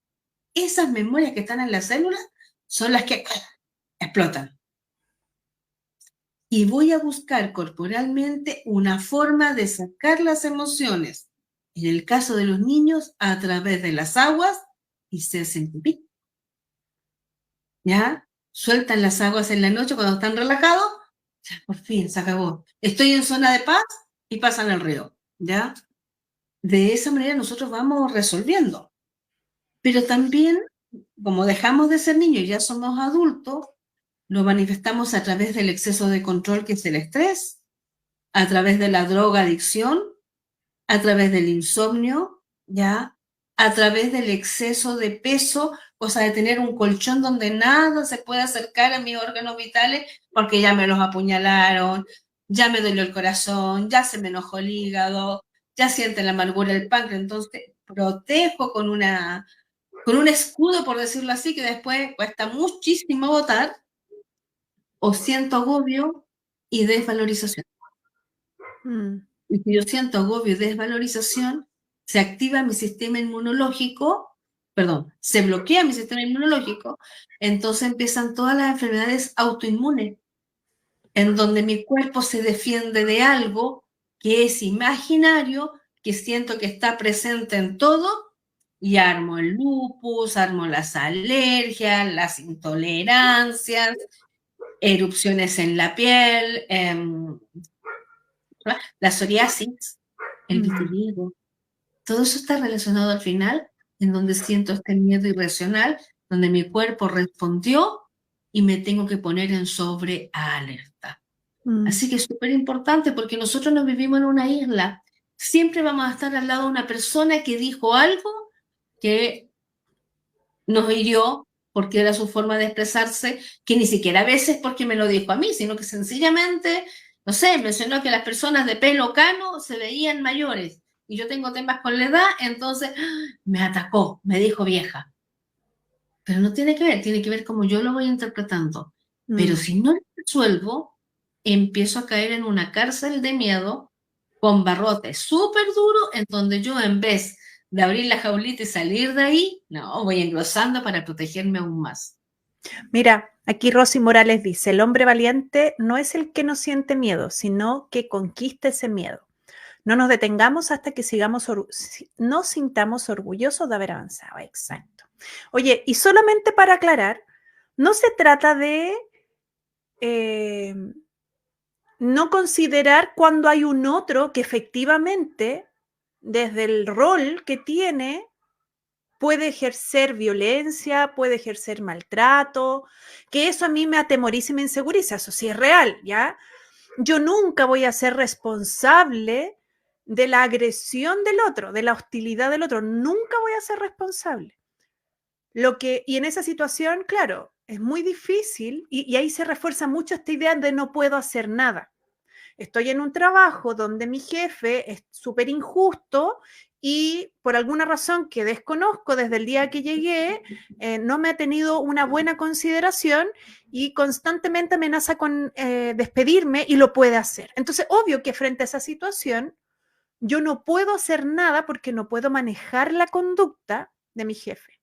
esas memorias que están en las células son las que explotan. Y voy a buscar corporalmente una forma de sacar las emociones. En el caso de los niños, a través de las aguas y se hacen pipí. ¿Ya? Sueltan las aguas en la noche cuando están relajados. Ya, por fin, se acabó. Estoy en zona de paz y pasan el río. ¿Ya? De esa manera nosotros vamos resolviendo. Pero también, como dejamos de ser niños y ya somos adultos, lo manifestamos a través del exceso de control, que es el estrés, a través de la drogadicción, a través del insomnio, ¿ya? A través del exceso de peso, o sea, de tener un colchón donde nada se puede acercar a mis órganos vitales porque ya me los apuñalaron, ya me dolió el corazón, ya se me enojó el hígado, ya siente la amargura el páncreas. Entonces, protejo con un escudo, por decirlo así, que después cuesta muchísimo botar, o siento agobio y desvalorización. Y si yo siento agobio y desvalorización, se activa mi sistema inmunológico se bloquea mi sistema inmunológico, entonces empiezan todas las enfermedades autoinmunes, en donde mi cuerpo se defiende de algo que es imaginario, que siento que está presente en todo, y armo el lupus, armo las alergias, las intolerancias, erupciones en la piel, la psoriasis, el vitiligo. Todo eso está relacionado al final, en donde siento este miedo irracional, donde mi cuerpo respondió y me tengo que poner en sobrealerta. Así que es súper importante porque nosotros no vivimos en una isla. Siempre vamos a estar al lado de una persona que dijo algo que nos hirió porque era su forma de expresarse, que ni siquiera a veces porque me lo dijo a mí, sino que sencillamente, no sé, mencionó que las personas de pelo cano se veían mayores y yo tengo temas con la edad, entonces me atacó, me dijo vieja. Pero no tiene que ver cómo yo lo voy interpretando. Pero si no lo resuelvo, empiezo a caer en una cárcel de miedo con barrotes súper duro, en donde yo en vez de abrir la jaulita y salir de ahí, no, voy engrosando para protegerme aún más. Mira, aquí Rosy Morales dice, el hombre valiente no es el que no siente miedo, sino que conquista ese miedo. No nos detengamos hasta que nos sintamos orgullosos de haber avanzado. Exacto. Oye, y solamente para aclarar, no se trata de no considerar cuando hay un otro que efectivamente, desde el rol que tiene, puede ejercer violencia, puede ejercer maltrato, que eso a mí me atemoriza y me inseguriza, eso sí es real, ¿ya? Yo nunca voy a ser responsable de la agresión del otro, de la hostilidad del otro, nunca voy a ser responsable. Y en esa situación, claro, es muy difícil y ahí se refuerza mucho esta idea de no puedo hacer nada. Estoy en un trabajo donde mi jefe es súper injusto y por alguna razón que desconozco desde el día que llegué, no me ha tenido una buena consideración y constantemente amenaza con despedirme y lo puede hacer. Entonces, obvio que frente a esa situación, yo no puedo hacer nada porque no puedo manejar la conducta de mi jefe.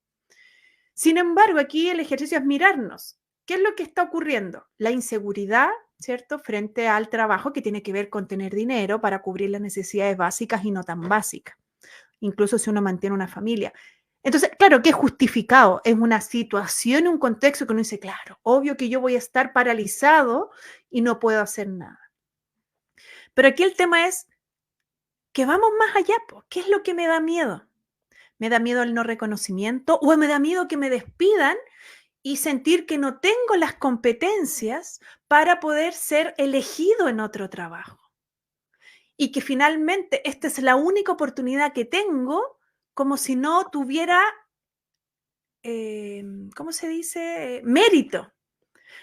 Sin embargo, aquí el ejercicio es mirarnos. ¿Qué es lo que está ocurriendo? La inseguridad, ¿cierto? Frente al trabajo que tiene que ver con tener dinero para cubrir las necesidades básicas y no tan básicas, incluso si uno mantiene una familia. Entonces, claro que es justificado, es una situación, un contexto que uno dice, claro, obvio que yo voy a estar paralizado y no puedo hacer nada. Pero aquí el tema es que vamos más allá, ¿po? ¿Qué es lo que me da miedo? ¿Me da miedo el no reconocimiento o me da miedo que me despidan y sentir que no tengo las competencias para poder ser elegido en otro trabajo? Y que finalmente esta es la única oportunidad que tengo, como si no tuviera, ¿cómo se dice? Mérito.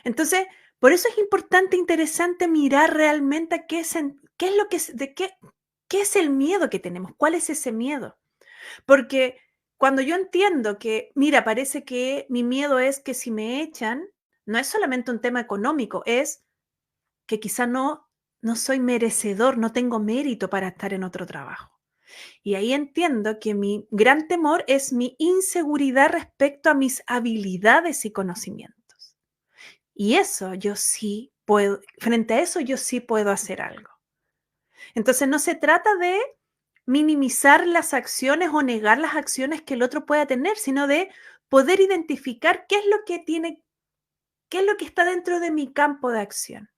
Entonces, por eso es importante, interesante mirar realmente qué es lo que es, qué es el miedo que tenemos, cuál es ese miedo. Porque cuando yo entiendo que, mira, parece que mi miedo es que si me echan, no es solamente un tema económico, es que quizá no soy merecedor, no tengo mérito para estar en otro trabajo. Y ahí entiendo que mi gran temor es mi inseguridad respecto a mis habilidades y conocimientos. Y eso yo sí puedo, frente a eso yo sí puedo hacer algo. Entonces no se trata de minimizar las acciones o negar las acciones que el otro pueda tener, sino de poder identificar qué es lo que tiene, qué es lo que está dentro de mi campo de acción.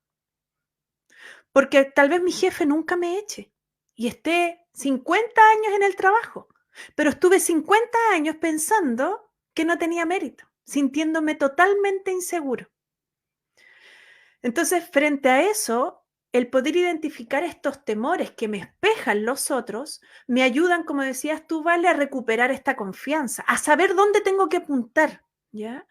Porque tal vez mi jefe nunca me eche y esté 50 años en el trabajo, pero estuve 50 años pensando que no tenía mérito, sintiéndome totalmente inseguro. Entonces, frente a eso, el poder identificar estos temores que me espejan los otros, me ayudan, como decías tú, Vale, a recuperar esta confianza, a saber dónde tengo que apuntar, ¿ya?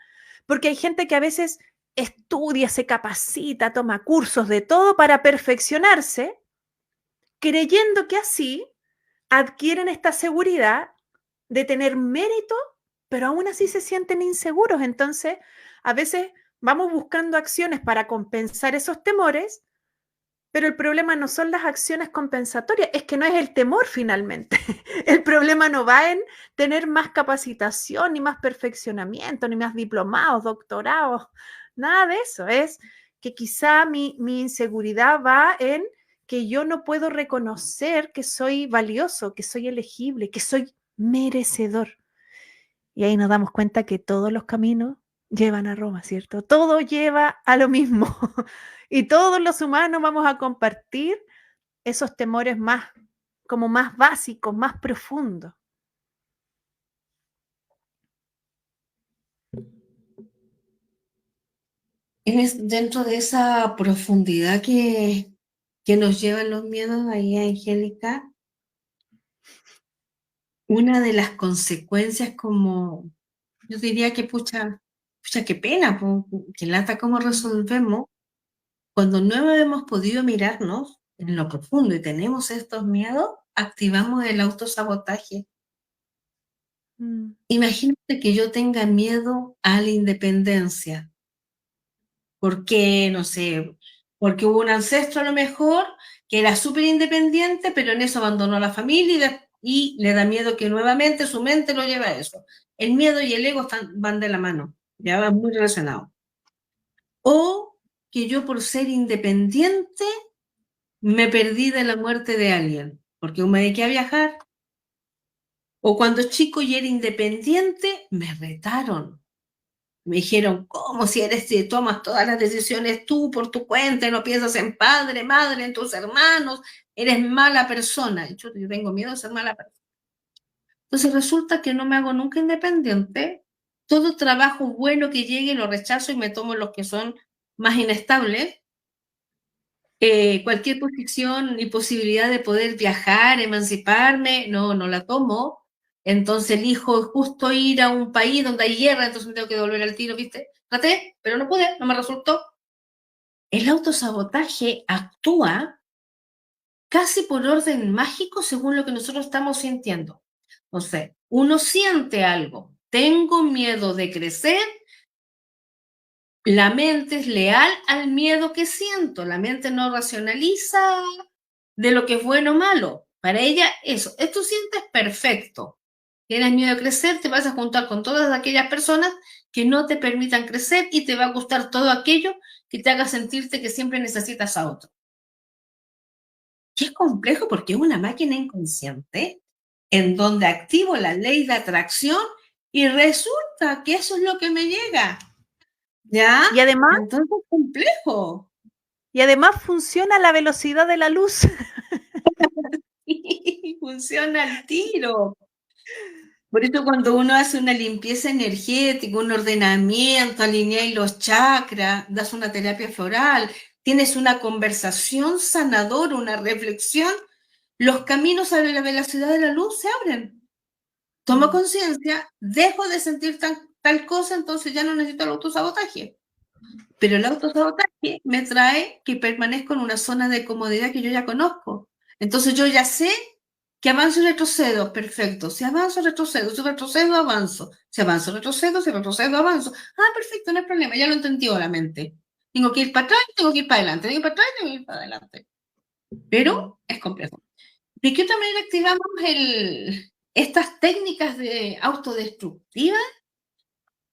Porque hay gente que a veces estudia, se capacita, toma cursos de todo para perfeccionarse, creyendo que así adquieren esta seguridad de tener mérito, pero aún así se sienten inseguros. Entonces, a veces vamos buscando acciones para compensar esos temores, Pero el problema no son las acciones compensatorias, es que no es el temor finalmente. El problema no va en tener más capacitación, ni más perfeccionamiento, ni más diplomados, doctorados, nada de eso. Es que quizá mi inseguridad va en que yo no puedo reconocer que soy valioso, que soy elegible, que soy merecedor. Y ahí nos damos cuenta que todos los caminos llevan a Roma, ¿cierto? Todo lleva a lo mismo. Y todos los humanos vamos a compartir esos temores más, como más básicos, más profundos. Es dentro de esa profundidad que nos llevan los miedos ahí, Angélica, una de las consecuencias como, yo diría que pucha, qué pena, que lata cómo resolvemos cuando no hemos podido mirarnos en lo profundo y tenemos estos miedos, activamos el autosabotaje. Imagínate que yo tenga miedo a la independencia. ¿Por qué? No sé, porque hubo un ancestro a lo mejor que era súper independiente, pero en eso abandonó a la familia y le da miedo que nuevamente su mente lo lleve a eso. El miedo y el ego van de la mano, ya van muy relacionados. O que yo por ser independiente me perdí de la muerte de alguien, porque me dediqué a viajar. O cuando chico y era independiente, me retaron. Me dijeron, ¿cómo si tomas todas las decisiones tú por tu cuenta y no piensas en padre, madre, en tus hermanos? Eres mala persona. Yo tengo miedo de ser mala persona. Entonces resulta que no me hago nunca independiente. Todo trabajo bueno que llegue lo rechazo y me tomo los que son más inestables. Cualquier posición y posibilidad de poder viajar, emanciparme, no la tomo. Entonces elijo justo ir a un país donde hay guerra, entonces me tengo que devolver al tiro, ¿viste? Traté, pero no pude, no me resultó. El autosabotaje actúa casi por orden mágico según lo que nosotros estamos sintiendo. Entonces, uno siente algo, tengo miedo de crecer, la mente es leal al miedo que siento, la mente no racionaliza de lo que es bueno o malo. Para ella, eso, esto sientes perfecto. Tienes miedo de crecer, te vas a juntar con todas aquellas personas que no te permitan crecer y te va a gustar todo aquello que te haga sentirte que siempre necesitas a otro. Que es complejo porque es una máquina inconsciente en donde activo la ley de atracción y resulta que eso es lo que me llega. ¿Ya? Y además, entonces es complejo. Y además funciona a la velocidad de la luz. Funciona al tiro. Por eso cuando uno hace una limpieza energética, un ordenamiento, alineas los chakras, das una terapia floral, tienes una conversación sanadora, una reflexión, los caminos a la velocidad de la luz se abren. Tomo conciencia, dejo de sentir tal cosa, entonces ya no necesito el autosabotaje. Pero el autosabotaje me trae que permanezco en una zona de comodidad que yo ya conozco. Entonces yo ya sé que avanzo y retrocedo, perfecto. Si avanzo, retrocedo, si retrocedo, avanzo. Si avanzo, retrocedo, si retrocedo, avanzo. Ah, perfecto, no hay problema, ya lo entendió la mente. Tengo que ir para atrás, tengo que ir para adelante, tengo que ir para atrás, tengo que ir para adelante. Pero es complejo. ¿De qué otra manera activamos estas técnicas de autodestructivas?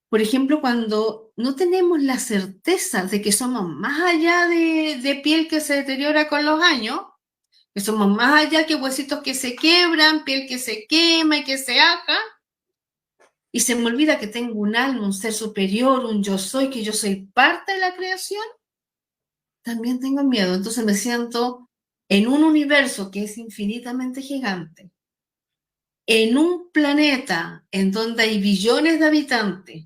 Por ejemplo, cuando no tenemos la certeza de que somos más allá de piel que se deteriora con los años, que somos más allá que huesitos que se quebran, piel que se quema y que se aja, y se me olvida que tengo un alma, un ser superior, un yo soy, que yo soy parte de la creación, también tengo miedo. Entonces me siento en un universo que es infinitamente gigante, en un planeta en donde hay billones de habitantes,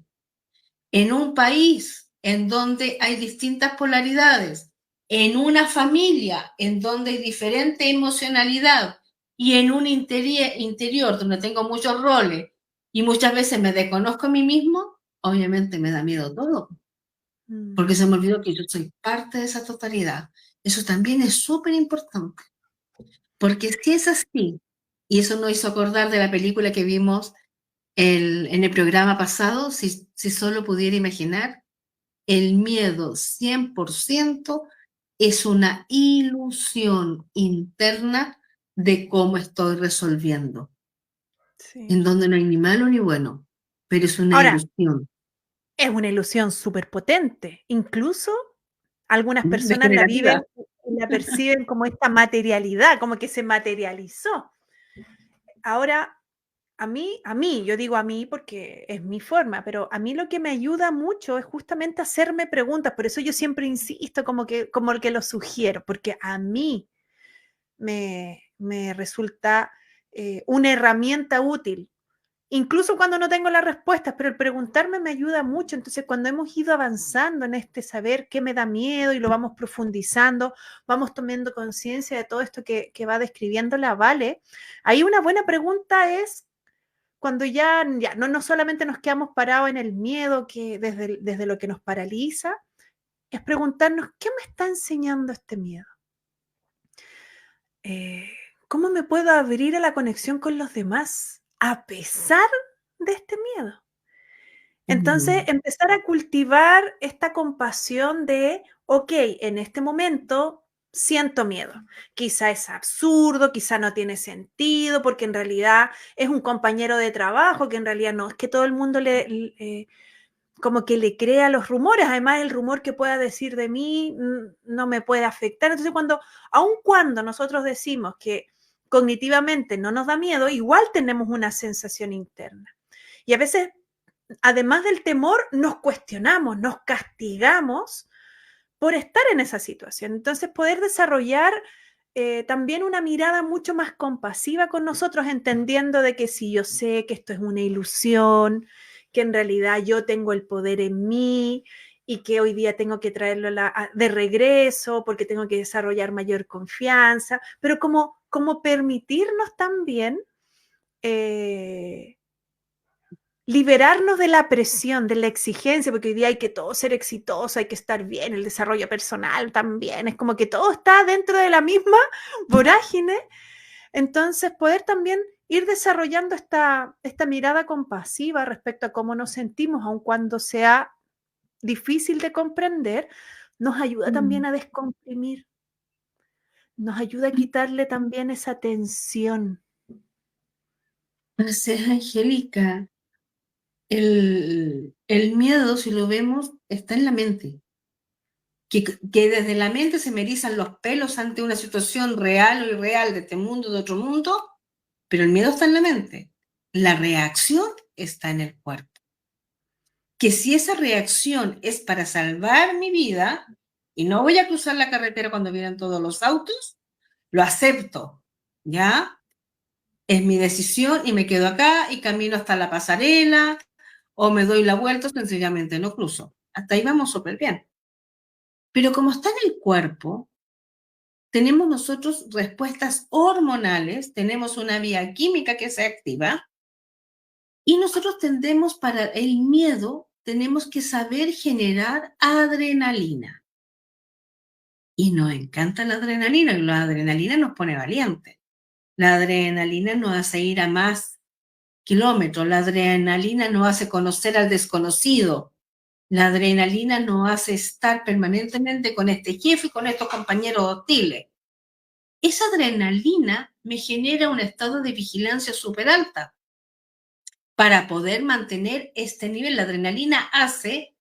en un país en donde hay distintas polaridades, en una familia en donde hay diferente emocionalidad y en un interior donde tengo muchos roles y muchas veces me desconozco a mí mismo, obviamente me da miedo todo, porque se me olvidó que yo soy parte de esa totalidad. Eso también es súper importante, porque si es así, y eso nos hizo acordar de la película que vimos en el programa pasado, si solo pudiera imaginar, el miedo 100% es una ilusión interna de cómo estoy resolviendo, Sí. en donde no hay ni malo ni bueno, pero es una Ahora, ilusión es una ilusión súper potente. Incluso algunas personas la degenerativa. viven y la perciben como esta materialidad, como que se materializó. Ahora, yo digo a mí porque es mi forma, pero a mí lo que me ayuda mucho es justamente hacerme preguntas. Por eso yo siempre insisto, como el que lo sugiero, porque a mí me resulta una herramienta útil. Incluso cuando no tengo las respuestas, pero el preguntarme me ayuda mucho. Entonces, cuando hemos ido avanzando en este saber qué me da miedo y lo vamos profundizando, vamos tomando conciencia de todo esto que va describiendo la Vale, ahí una buena pregunta es cuando ya no solamente nos quedamos parados en el miedo que desde lo que nos paraliza, es preguntarnos, ¿qué me está enseñando este miedo? ¿Cómo me puedo abrir a la conexión con los demás a pesar de este miedo? Entonces, empezar a cultivar esta compasión de, ok, en este momento siento miedo. Quizá es absurdo, quizá no tiene sentido, porque en realidad es un compañero de trabajo, que en realidad no, es que todo el mundo como que le crea los rumores. Además, el rumor que pueda decir de mí no me puede afectar. Entonces, aun cuando nosotros decimos que cognitivamente no nos da miedo, igual tenemos una sensación interna. Y a veces, además del temor, nos cuestionamos, nos castigamos por estar en esa situación. Entonces, poder desarrollar también una mirada mucho más compasiva con nosotros, entendiendo de que si yo sé que esto es una ilusión, que en realidad yo tengo el poder en mí y que hoy día tengo que traerlo de regreso porque tengo que desarrollar mayor confianza, pero como permitirnos también liberarnos de la presión, de la exigencia, porque hoy día hay que todo ser exitoso, hay que estar bien, el desarrollo personal también, es como que todo está dentro de la misma vorágine. Entonces, poder también ir desarrollando esta mirada compasiva respecto a cómo nos sentimos, aun cuando sea difícil de comprender, nos ayuda también a descomprimir, nos ayuda a quitarle también esa tensión. Así es, Angélica. El miedo, si lo vemos, está en la mente. Que desde la mente se me erizan los pelos ante una situación real o irreal de este mundo, de otro mundo, pero el miedo está en la mente. La reacción está en el cuerpo. Que si esa reacción es para salvar mi vida y no voy a cruzar la carretera cuando vienen todos los autos, lo acepto, ¿ya? Es mi decisión y me quedo acá y camino hasta la pasarela o me doy la vuelta, sencillamente no cruzo. Hasta ahí vamos súper bien. Pero como está en el cuerpo, tenemos nosotros respuestas hormonales, tenemos una vía química que se activa y nosotros tendemos para el miedo, tenemos que saber generar adrenalina. Y nos encanta la adrenalina, y la adrenalina nos pone valientes. La adrenalina nos hace ir a más kilómetros, la adrenalina nos hace conocer al desconocido, la adrenalina nos hace estar permanentemente con este jefe y con estos compañeros hostiles. Esa adrenalina me genera un estado de vigilancia súper alta. Para poder mantener este nivel, la adrenalina hace,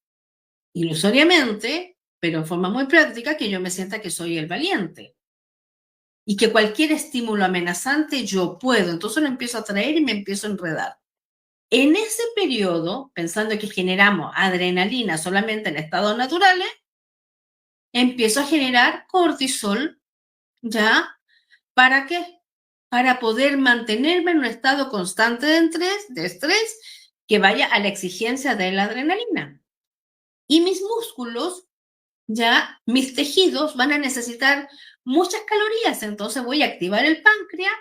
ilusoriamente, pero en forma muy práctica, que yo me sienta que soy el valiente. Y que cualquier estímulo amenazante yo puedo. Entonces lo empiezo a traer y me empiezo a enredar. En ese periodo, pensando que generamos adrenalina solamente en estados naturales, empiezo a generar cortisol, ¿ya? ¿Para qué? Para poder mantenerme en un estado constante de estrés que vaya a la exigencia de la adrenalina. Y mis músculos, ya, mis tejidos van a necesitar muchas calorías, entonces voy a activar el páncreas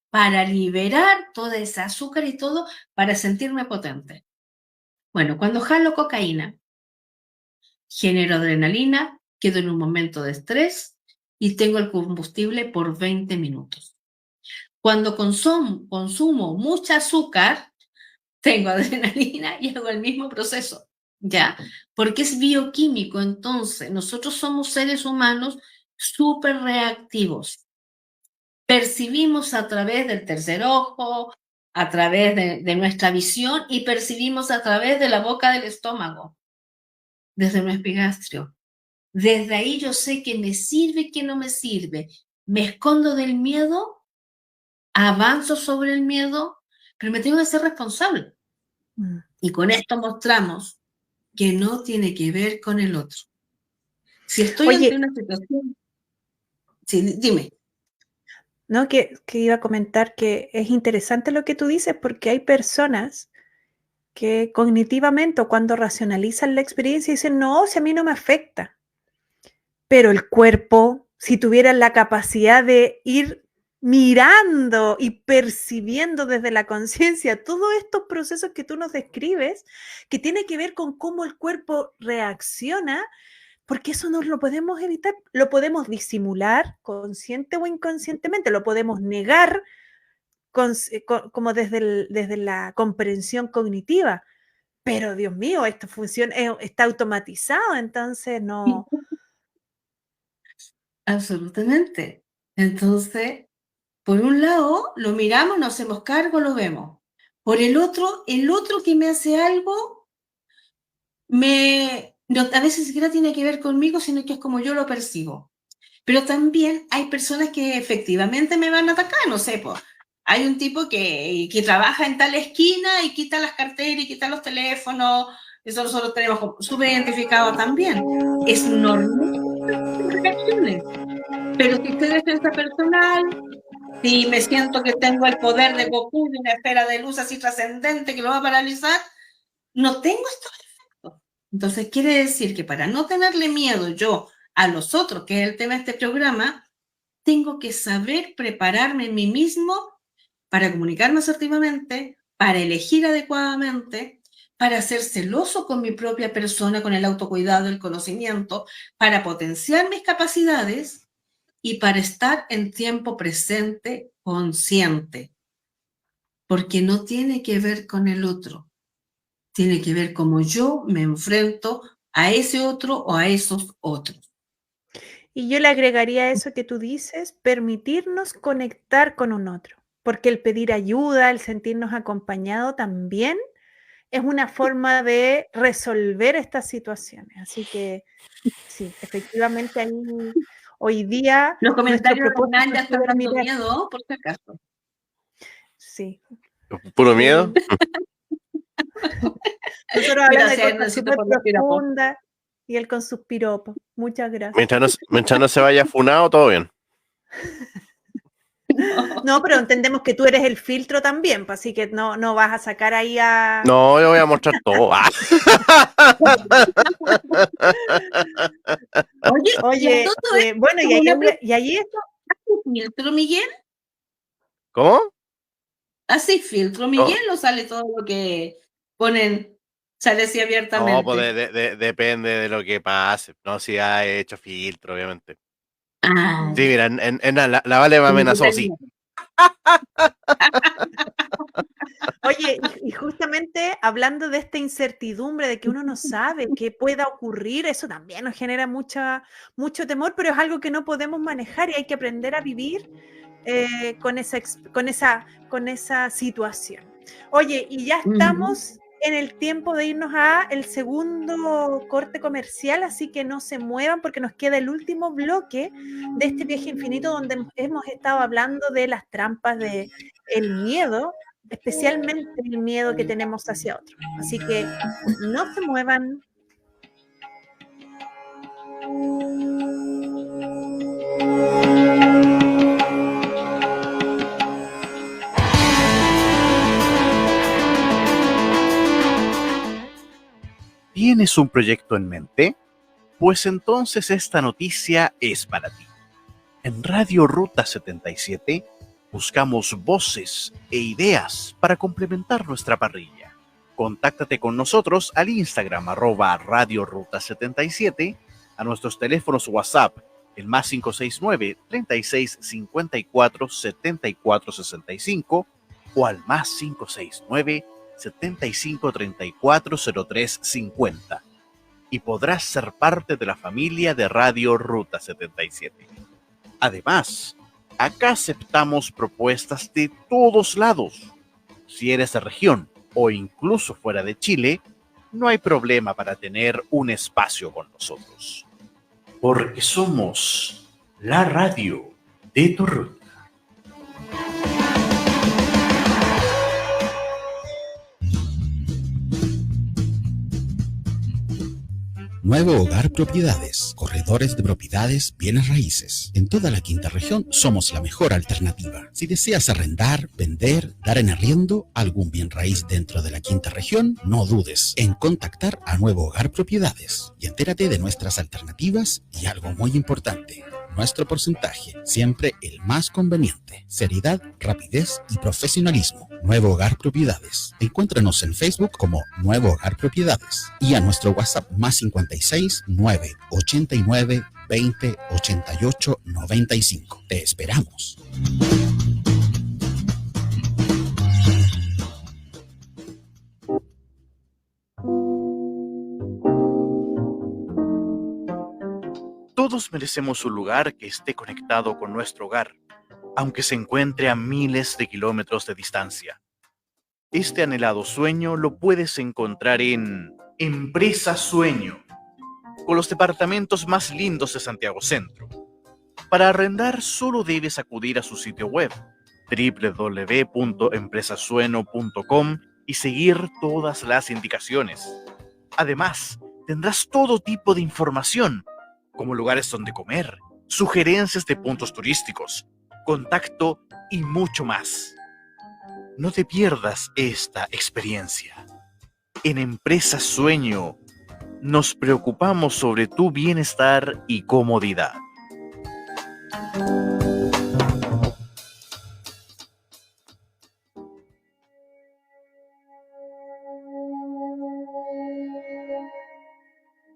para liberar toda esa azúcar y todo para sentirme potente. Bueno, cuando jalo cocaína, genero adrenalina, quedo en un momento de estrés y tengo el combustible por 20 minutos. Cuando consumo mucha azúcar, tengo adrenalina y hago el mismo proceso, ¿ya? Porque es bioquímico, entonces nosotros somos seres humanos súper reactivos. Percibimos a través del tercer ojo, a través de nuestra visión y percibimos a través de la boca del estómago, desde nuestro epigastrio. Desde ahí yo sé qué me sirve, qué no me sirve. Me escondo del miedo, avanzo sobre el miedo, pero me tengo que ser responsable. Y con esto mostramos que no tiene que ver con el otro. Si estoy ante una situación... Sí, dime. No, que iba a comentar que es interesante lo que tú dices porque hay personas que cognitivamente o cuando racionalizan la experiencia dicen, no, si a mí no me afecta. Pero el cuerpo, si tuvieran la capacidad de ir mirando y percibiendo desde la conciencia todos estos procesos que tú nos describes, que tiene que ver con cómo el cuerpo reacciona, porque eso no lo podemos evitar, lo podemos disimular consciente o inconscientemente, lo podemos negar como desde la comprensión cognitiva, pero Dios mío, esto funciona, está automatizado, entonces no. Absolutamente. Entonces, por un lado, lo miramos, nos hacemos cargo, lo vemos. Por el otro que me hace algo, a veces ni siquiera tiene que ver conmigo, sino que es como yo lo percibo. Pero también hay personas que efectivamente me van a atacar, no sé, pues. Hay un tipo que trabaja en tal esquina y quita las carteras y quita los teléfonos. Eso nosotros tenemos súper identificado también. Es normal que reaccionen. Pero si estoy de defensa personal, si me siento que tengo el poder de Goku de una esfera de luz así trascendente que lo va a paralizar, no tengo estos efectos. Entonces quiere decir que para no tenerle miedo yo a los otros, que es el tema de este programa, tengo que saber prepararme en mí mismo para comunicarme asertivamente, para elegir adecuadamente, para ser celoso con mi propia persona, con el autocuidado, el conocimiento, para potenciar mis capacidades y para estar en tiempo presente consciente. Porque no tiene que ver con el otro, tiene que ver cómo yo me enfrento a ese otro o a esos otros. Y yo le agregaría a eso que tú dices, permitirnos conectar con un otro, porque el pedir ayuda, el sentirnos acompañado también es una forma de resolver estas situaciones. Así que sí, efectivamente ahí hoy día Los nuestro comentarios propósito ya es están poder dando mirar. miedo, por si acaso. Sí. ¿Puro miedo? Nosotros Mira, hablando de si cosas necesito súper por los piropos. profundas y él con sus piropos. Muchas gracias. Mientras no se vaya funado, todo bien. No, pero entendemos que tú eres el filtro también, pues, así que no vas a sacar ahí a... No, yo voy a mostrar todo. Ah. Oye, todo bueno, esto es una y ahí esto, filtro, Miguel. ¿Cómo? Así filtro, No, Miguel, o sale todo lo que ponen, sale así no, pues abiertamente. depende de lo que pase. No, si ha hecho filtro, obviamente. Ah, Sí, mira, la Vale me amenazó, sí. oye, y justamente hablando de esta incertidumbre de que uno no sabe qué pueda ocurrir, eso también nos genera mucho temor, pero es algo que no podemos manejar y hay que aprender a vivir con esa situación. Oye, y ya estamos en el tiempo de irnos a el segundo corte comercial, así que no se muevan porque nos queda el último bloque de este viaje infinito donde hemos estado hablando de las trampas de el miedo, especialmente el miedo que tenemos hacia otro. Así que no se muevan. ¿Tienes un proyecto en mente? Pues entonces esta noticia es para ti. En Radio Ruta 77 buscamos voces e ideas para complementar nuestra parrilla. Contáctate con nosotros al Instagram @Radio Ruta 77, a nuestros teléfonos WhatsApp, el más 569 36 54 74 65 o al más 569 75 34 03 50. y podrás ser parte de la familia de Radio Ruta 77. Además, acá aceptamos propuestas de todos lados. Si eres de región o incluso fuera de Chile, no hay problema para tener un espacio con nosotros. Porque somos la radio de tu ruta. Nuevo Hogar Propiedades, corredores de propiedades, bienes raíces. En toda la quinta región somos la mejor alternativa. Si deseas arrendar, vender, dar en arriendo algún bien raíz dentro de la quinta región, no dudes en contactar a Nuevo Hogar Propiedades y entérate de nuestras alternativas y algo muy importante. Nuestro porcentaje, siempre el más conveniente. Seriedad, rapidez y profesionalismo. Nuevo Hogar Propiedades. Encuéntranos en Facebook como Nuevo Hogar Propiedades y a nuestro WhatsApp más 56 989 20 88 95. Te esperamos. Todos merecemos un lugar que esté conectado con nuestro hogar, aunque se encuentre a miles de kilómetros de distancia. Este anhelado sueño lo puedes encontrar en Empresa Sueño, con los departamentos más lindos de Santiago Centro. Para arrendar solo debes acudir a su sitio web www.empresasueno.com y seguir todas las indicaciones. Además, tendrás todo tipo de información, como lugares donde comer, sugerencias de puntos turísticos, contacto y mucho más. No te pierdas esta experiencia. En Empresa Sueño nos preocupamos sobre tu bienestar y comodidad.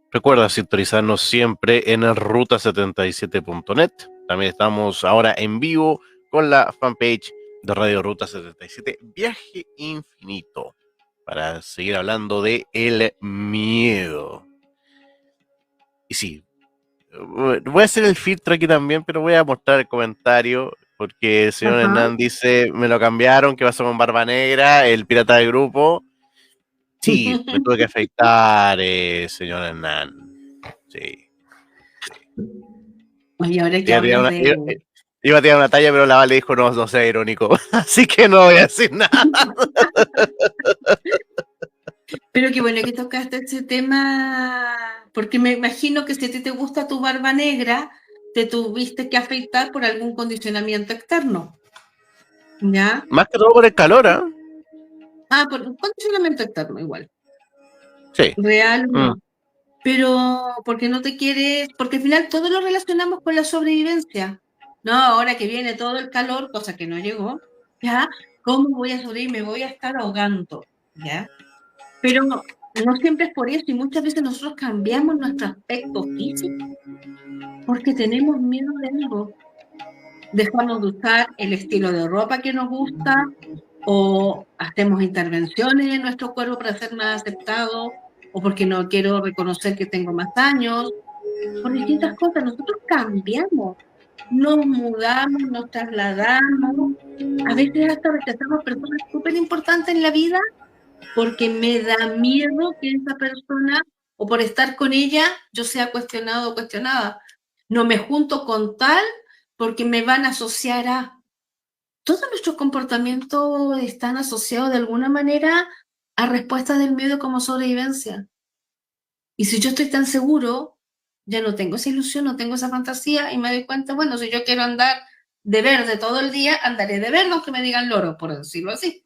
Recuerda sintonizarnos siempre en ruta77.net. También estamos ahora en vivo con la fanpage de Radio Ruta 77, Viaje Infinito, para seguir hablando de el miedo. Y sí, voy a hacer el filtro aquí también, pero voy a mostrar el comentario, porque el señor Hernán dice, me lo cambiaron, ¿qué pasó con Barba Negra, el pirata del grupo? Sí, me tuve que afeitar, señor Hernán. Sí. Oye, ahora que hablas de... Iba a tirar una talla, pero la Vale dijo, no sea irónico. Así que no voy a decir nada. Pero qué bueno que tocaste ese tema, porque me imagino que si a ti te gusta tu barba negra, te tuviste que afeitar por algún condicionamiento externo. ¿Ya? Más que todo por el calor, ¿eh? Por un condicionamiento externo igual. Sí. Real no. Pero porque no te quieres, porque al final todo lo relacionamos con la sobrevivencia. No, ahora que viene todo el calor, cosa que no llegó, ¿ya? ¿Cómo voy a sobrevivir? Me voy a estar ahogando, ¿ya? Pero no siempre es por eso, y muchas veces nosotros cambiamos nuestro aspecto físico porque tenemos miedo de algo. Dejamos de usar el estilo de ropa que nos gusta, o hacemos intervenciones en nuestro cuerpo para ser más aceptados, o porque no quiero reconocer que tengo más años, por distintas cosas. Nosotros cambiamos, nos mudamos, nos trasladamos, a veces hasta rechazamos personas súper importantes en la vida porque me da miedo que esa persona, o por estar con ella, yo sea cuestionado o cuestionada. No me junto con tal porque me van a asociar a... Todos nuestros comportamientos están asociados de alguna manera a respuestas del miedo como sobrevivencia. Y si yo estoy tan seguro, ya no tengo esa ilusión, no tengo esa fantasía, y me doy cuenta, bueno, si yo quiero andar de verde todo el día, andaré de verde aunque me digan loro, por decirlo así.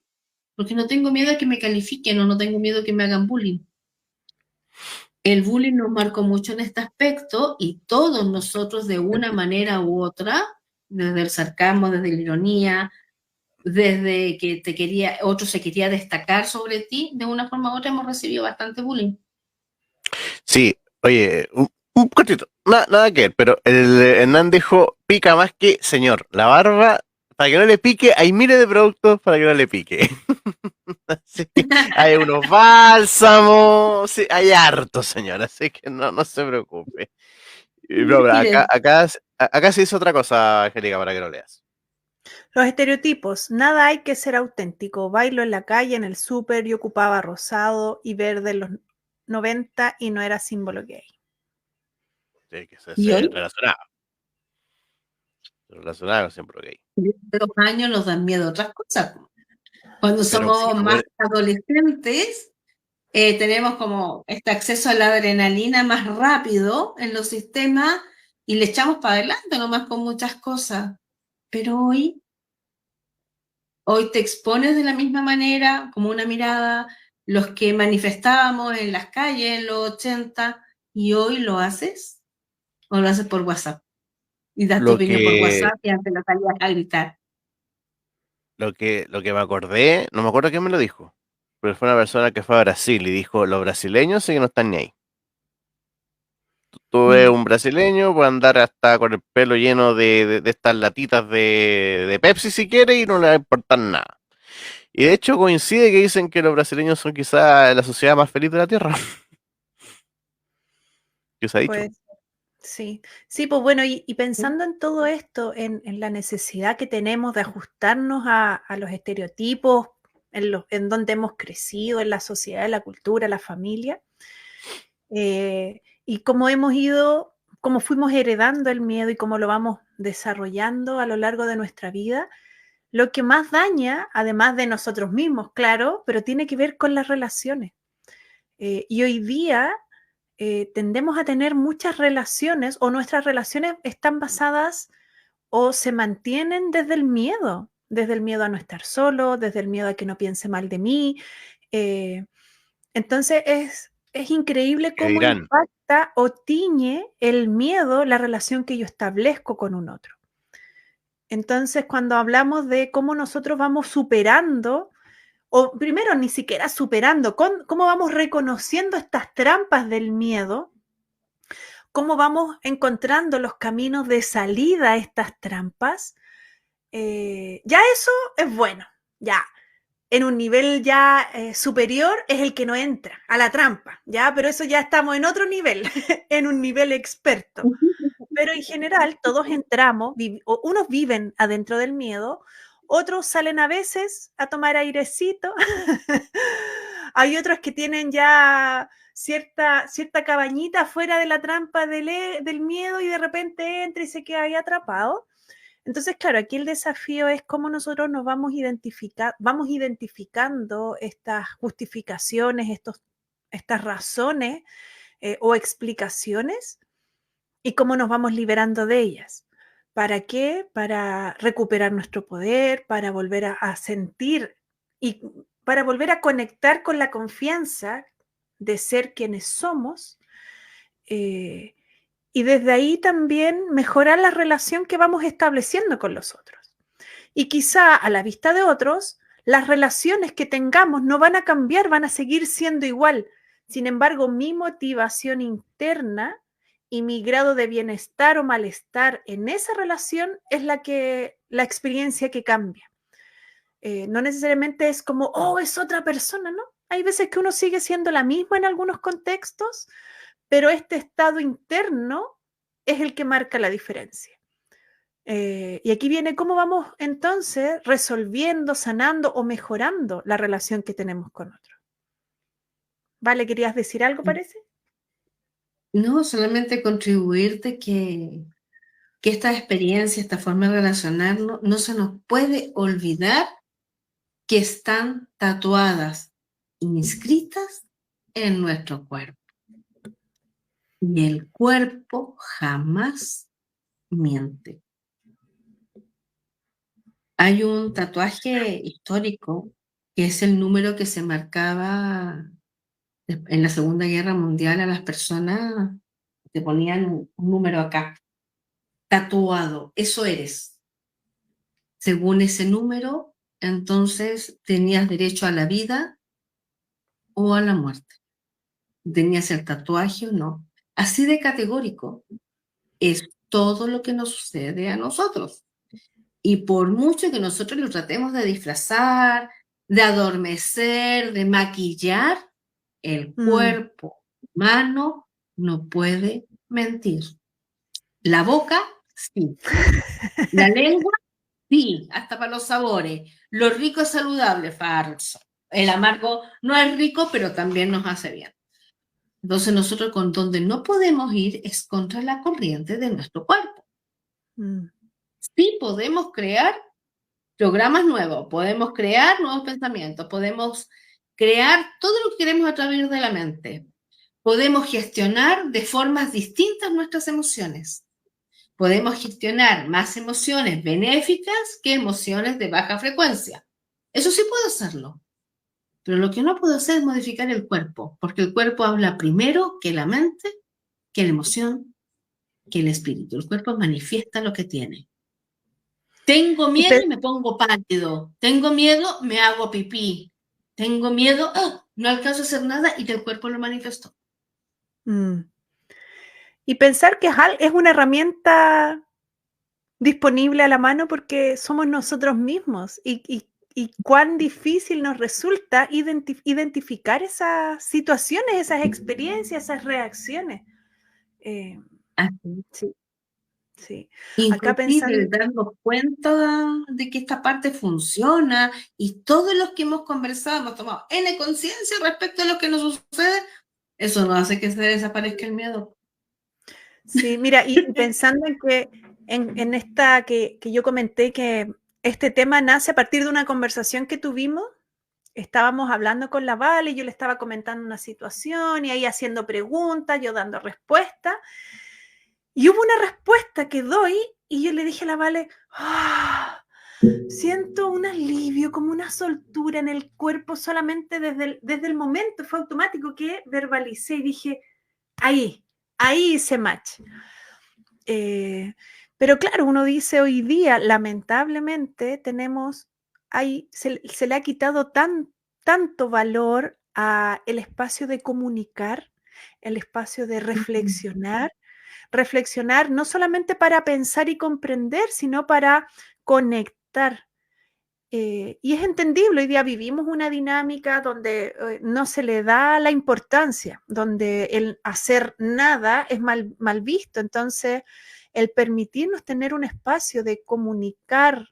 Porque no tengo miedo a que me califiquen, o no tengo miedo a que me hagan bullying. El bullying nos marcó mucho en este aspecto, y todos nosotros de una manera u otra, desde el sarcasmo, desde la ironía, desde que otro se quería destacar sobre ti, de una forma u otra hemos recibido bastante bullying. Sí, oye, un cortito, nada que ver, pero el Hernán dijo, pica más que señor. La barba, para que no le pique, hay miles de productos para que no le pique. Así que hay unos bálsamos, sí, hay harto, señora, así que no se preocupe. No, pero Mire, acá se hizo otra cosa, Angélica, para que lo leas. Los estereotipos. Nada hay que ser auténtico. Bailo en la calle, en el súper, yo ocupaba rosado y verde en los 90 y no era símbolo gay. Sí, que y se hoy, relacionaba con siempre gay. de los años nos dan miedo otras cosas. Cuando Pero somos más adolescentes, tenemos como este acceso a la adrenalina más rápido en los sistemas y le echamos para adelante nomás con muchas cosas. Pero hoy te expones de la misma manera, como una mirada, los que manifestábamos en las calles en los 80, y hoy lo haces, o lo haces por WhatsApp, y das tu lo opinión por que, WhatsApp y antes la salías a gritar. lo que me acordé, no me acuerdo quién me lo dijo, pero fue una persona que fue a Brasil y dijo, los brasileños sí que no están ni ahí. Tú ves un brasileño, puede andar hasta con el pelo lleno de estas latitas de Pepsi si quiere y no le va a importar nada. Y de hecho coincide que dicen que los brasileños son quizás la sociedad más feliz de la Tierra, que se ha dicho. Pues sí, sí, pues bueno, y pensando en todo esto, en la necesidad que tenemos de ajustarnos a los estereotipos, en donde hemos crecido, en la sociedad, en la cultura, la familia, y cómo hemos ido, cómo fuimos heredando el miedo y cómo lo vamos desarrollando a lo largo de nuestra vida, lo que más daña, además de nosotros mismos, claro, pero tiene que ver con las relaciones. Y hoy día tendemos a tener muchas relaciones o nuestras relaciones están basadas o se mantienen desde el miedo a no estar solo, desde el miedo a que no piense mal de mí. Eh, entonces es increíble ¿Qué cómo dirán? impacta o tiñe el miedo la relación que yo establezco con un otro. Entonces, cuando hablamos de cómo nosotros vamos superando, o primero ni siquiera superando, cómo vamos reconociendo estas trampas del miedo, cómo vamos encontrando los caminos de salida a estas trampas, ya eso es bueno, ya. En un nivel ya superior es el que no entra a la trampa, ya, pero eso ya estamos en otro nivel, en un nivel experto. Pero en general todos entramos, unos viven adentro del miedo, otros salen a veces a tomar airecito, hay otros que tienen ya cierta cabañita fuera de la trampa del miedo y de repente entra y se queda ahí atrapado. Entonces, claro, aquí el desafío es cómo nosotros nos vamos identificando estas justificaciones, estas razones o explicaciones y cómo nos vamos liberando de ellas. ¿Para qué? Para recuperar nuestro poder, para volver a sentir y para volver a conectar con la confianza de ser quienes somos y desde ahí también mejorar la relación que vamos estableciendo con los otros. Y quizá a la vista de otros, las relaciones que tengamos no van a cambiar, van a seguir siendo igual. Sin embargo, mi motivación interna y mi grado de bienestar o malestar en esa relación es la experiencia que cambia. No necesariamente es como, oh, es otra persona, ¿no? Hay veces que uno sigue siendo la misma en algunos contextos, pero este estado interno es el que marca la diferencia. Y aquí viene cómo vamos entonces resolviendo, sanando o mejorando la relación que tenemos con otros. ¿Vale? ¿Querías decir algo, parece? No, solamente contribuirte que esta experiencia, esta forma de relacionarnos, no se nos puede olvidar que están tatuadas, inscritas en nuestro cuerpo. Y el cuerpo jamás miente. Hay un tatuaje histórico que es el número que se marcaba en la Segunda Guerra Mundial a las personas, te ponían un número acá, tatuado, eso eres. Según ese número, entonces tenías derecho a la vida o a la muerte. Tenías el tatuaje o no. Así de categórico es todo lo que nos sucede a nosotros. Y por mucho que nosotros lo tratemos de disfrazar, de adormecer, de maquillar, el cuerpo humano no puede mentir. La boca, sí. La lengua, sí, hasta para los sabores. Lo rico es saludable, falso. El amargo no es rico, pero también nos hace bien. Entonces nosotros con donde no podemos ir es contra la corriente de nuestro cuerpo. Sí podemos crear programas nuevos, podemos crear nuevos pensamientos, podemos crear todo lo que queremos a través de la mente. Podemos gestionar de formas distintas nuestras emociones. Podemos gestionar más emociones benéficas que emociones de baja frecuencia. Eso sí puedo hacerlo. Pero lo que no puedo hacer es modificar el cuerpo, porque el cuerpo habla primero que la mente, que la emoción, que el espíritu. El cuerpo manifiesta lo que tiene. Tengo miedo y me pongo pálido. Tengo miedo, me hago pipí. Tengo miedo, no alcanzo a hacer nada y el cuerpo lo manifestó. Y pensar que es una herramienta disponible a la mano porque somos nosotros mismos y cuán difícil nos resulta identificar esas situaciones, esas experiencias, esas reacciones. Sí, sí. Acá Inclusive pensando, darnos cuenta de que esta parte funciona y todos los que hemos conversado hemos tomado N conciencia respecto a lo que nos sucede, eso nos hace que se desaparezca el miedo. sí, mira, y pensando en que en esta que yo comenté que este tema nace a partir de una conversación que tuvimos. Estábamos hablando con la Vale, yo le estaba comentando una situación y ahí haciendo preguntas, yo dando respuestas. Y hubo una respuesta que doy y yo le dije a la Vale, siento un alivio, como una soltura en el cuerpo solamente desde el momento, fue automático que verbalicé y dije, ahí hice match. Pero claro, uno dice hoy día, lamentablemente, se le ha quitado tanto valor a el espacio de comunicar, el espacio de reflexionar no solamente para pensar y comprender, sino para conectar. Y es entendible, hoy día vivimos una dinámica donde no se le da la importancia, donde el hacer nada es mal visto. Entonces, el permitirnos tener un espacio de comunicarnos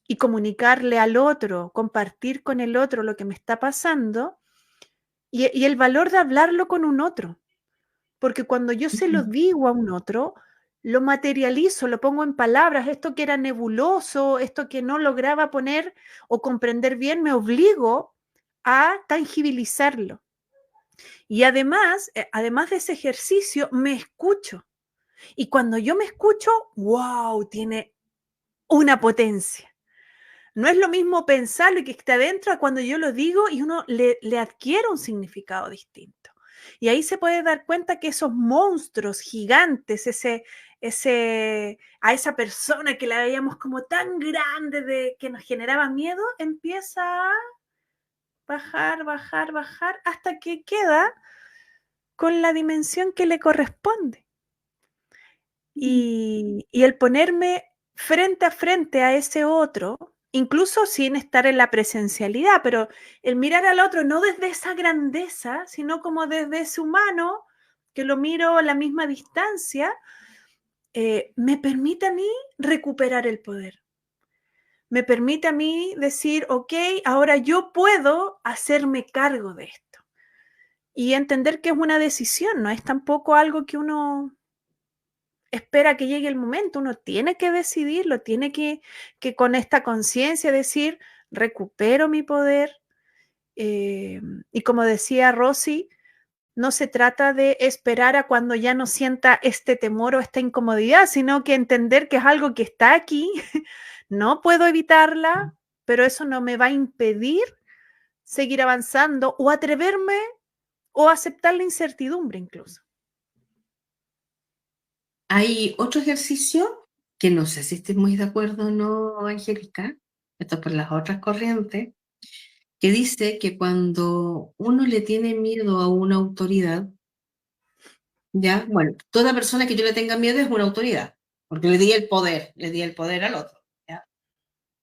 y comunicarle al otro, compartir con el otro lo que me está pasando y el valor de hablarlo con un otro. Porque cuando yo se lo digo a un otro, lo materializo, lo pongo en palabras, esto que era nebuloso, esto que no lograba poner o comprender bien, me obligo a tangibilizarlo. Y además de ese ejercicio, me escucho. Y cuando yo me escucho, wow, tiene una potencia. No es lo mismo pensarlo y que esté adentro a cuando yo lo digo y uno le adquiere un significado distinto. Y ahí se puede dar cuenta que esos monstruos gigantes, a esa persona que la veíamos como tan grande que nos generaba miedo, empieza a bajar hasta que queda con la dimensión que le corresponde. Y el ponerme frente a frente a ese otro, incluso sin estar en la presencialidad, pero el mirar al otro no desde esa grandeza, sino como desde ese humano, que lo miro a la misma distancia, me permite a mí recuperar el poder. Me permite a mí decir, ok, ahora yo puedo hacerme cargo de esto. Y entender que es una decisión, no es tampoco algo que uno espera que llegue el momento, uno tiene que decidirlo, tiene que con esta conciencia decir, recupero mi poder. Y como decía Rosy, no se trata de esperar a cuando ya no sienta este temor o esta incomodidad, sino que entender que es algo que está aquí, no puedo evitarla, pero eso no me va a impedir seguir avanzando o atreverme o aceptar la incertidumbre incluso. Hay otro ejercicio que no sé si estoy muy de acuerdo o no, Angélica, esto es por las otras corrientes, que dice que cuando uno le tiene miedo a una autoridad, ya, bueno, toda persona que yo le tenga miedo es una autoridad, porque le di el poder al otro, ¿ya?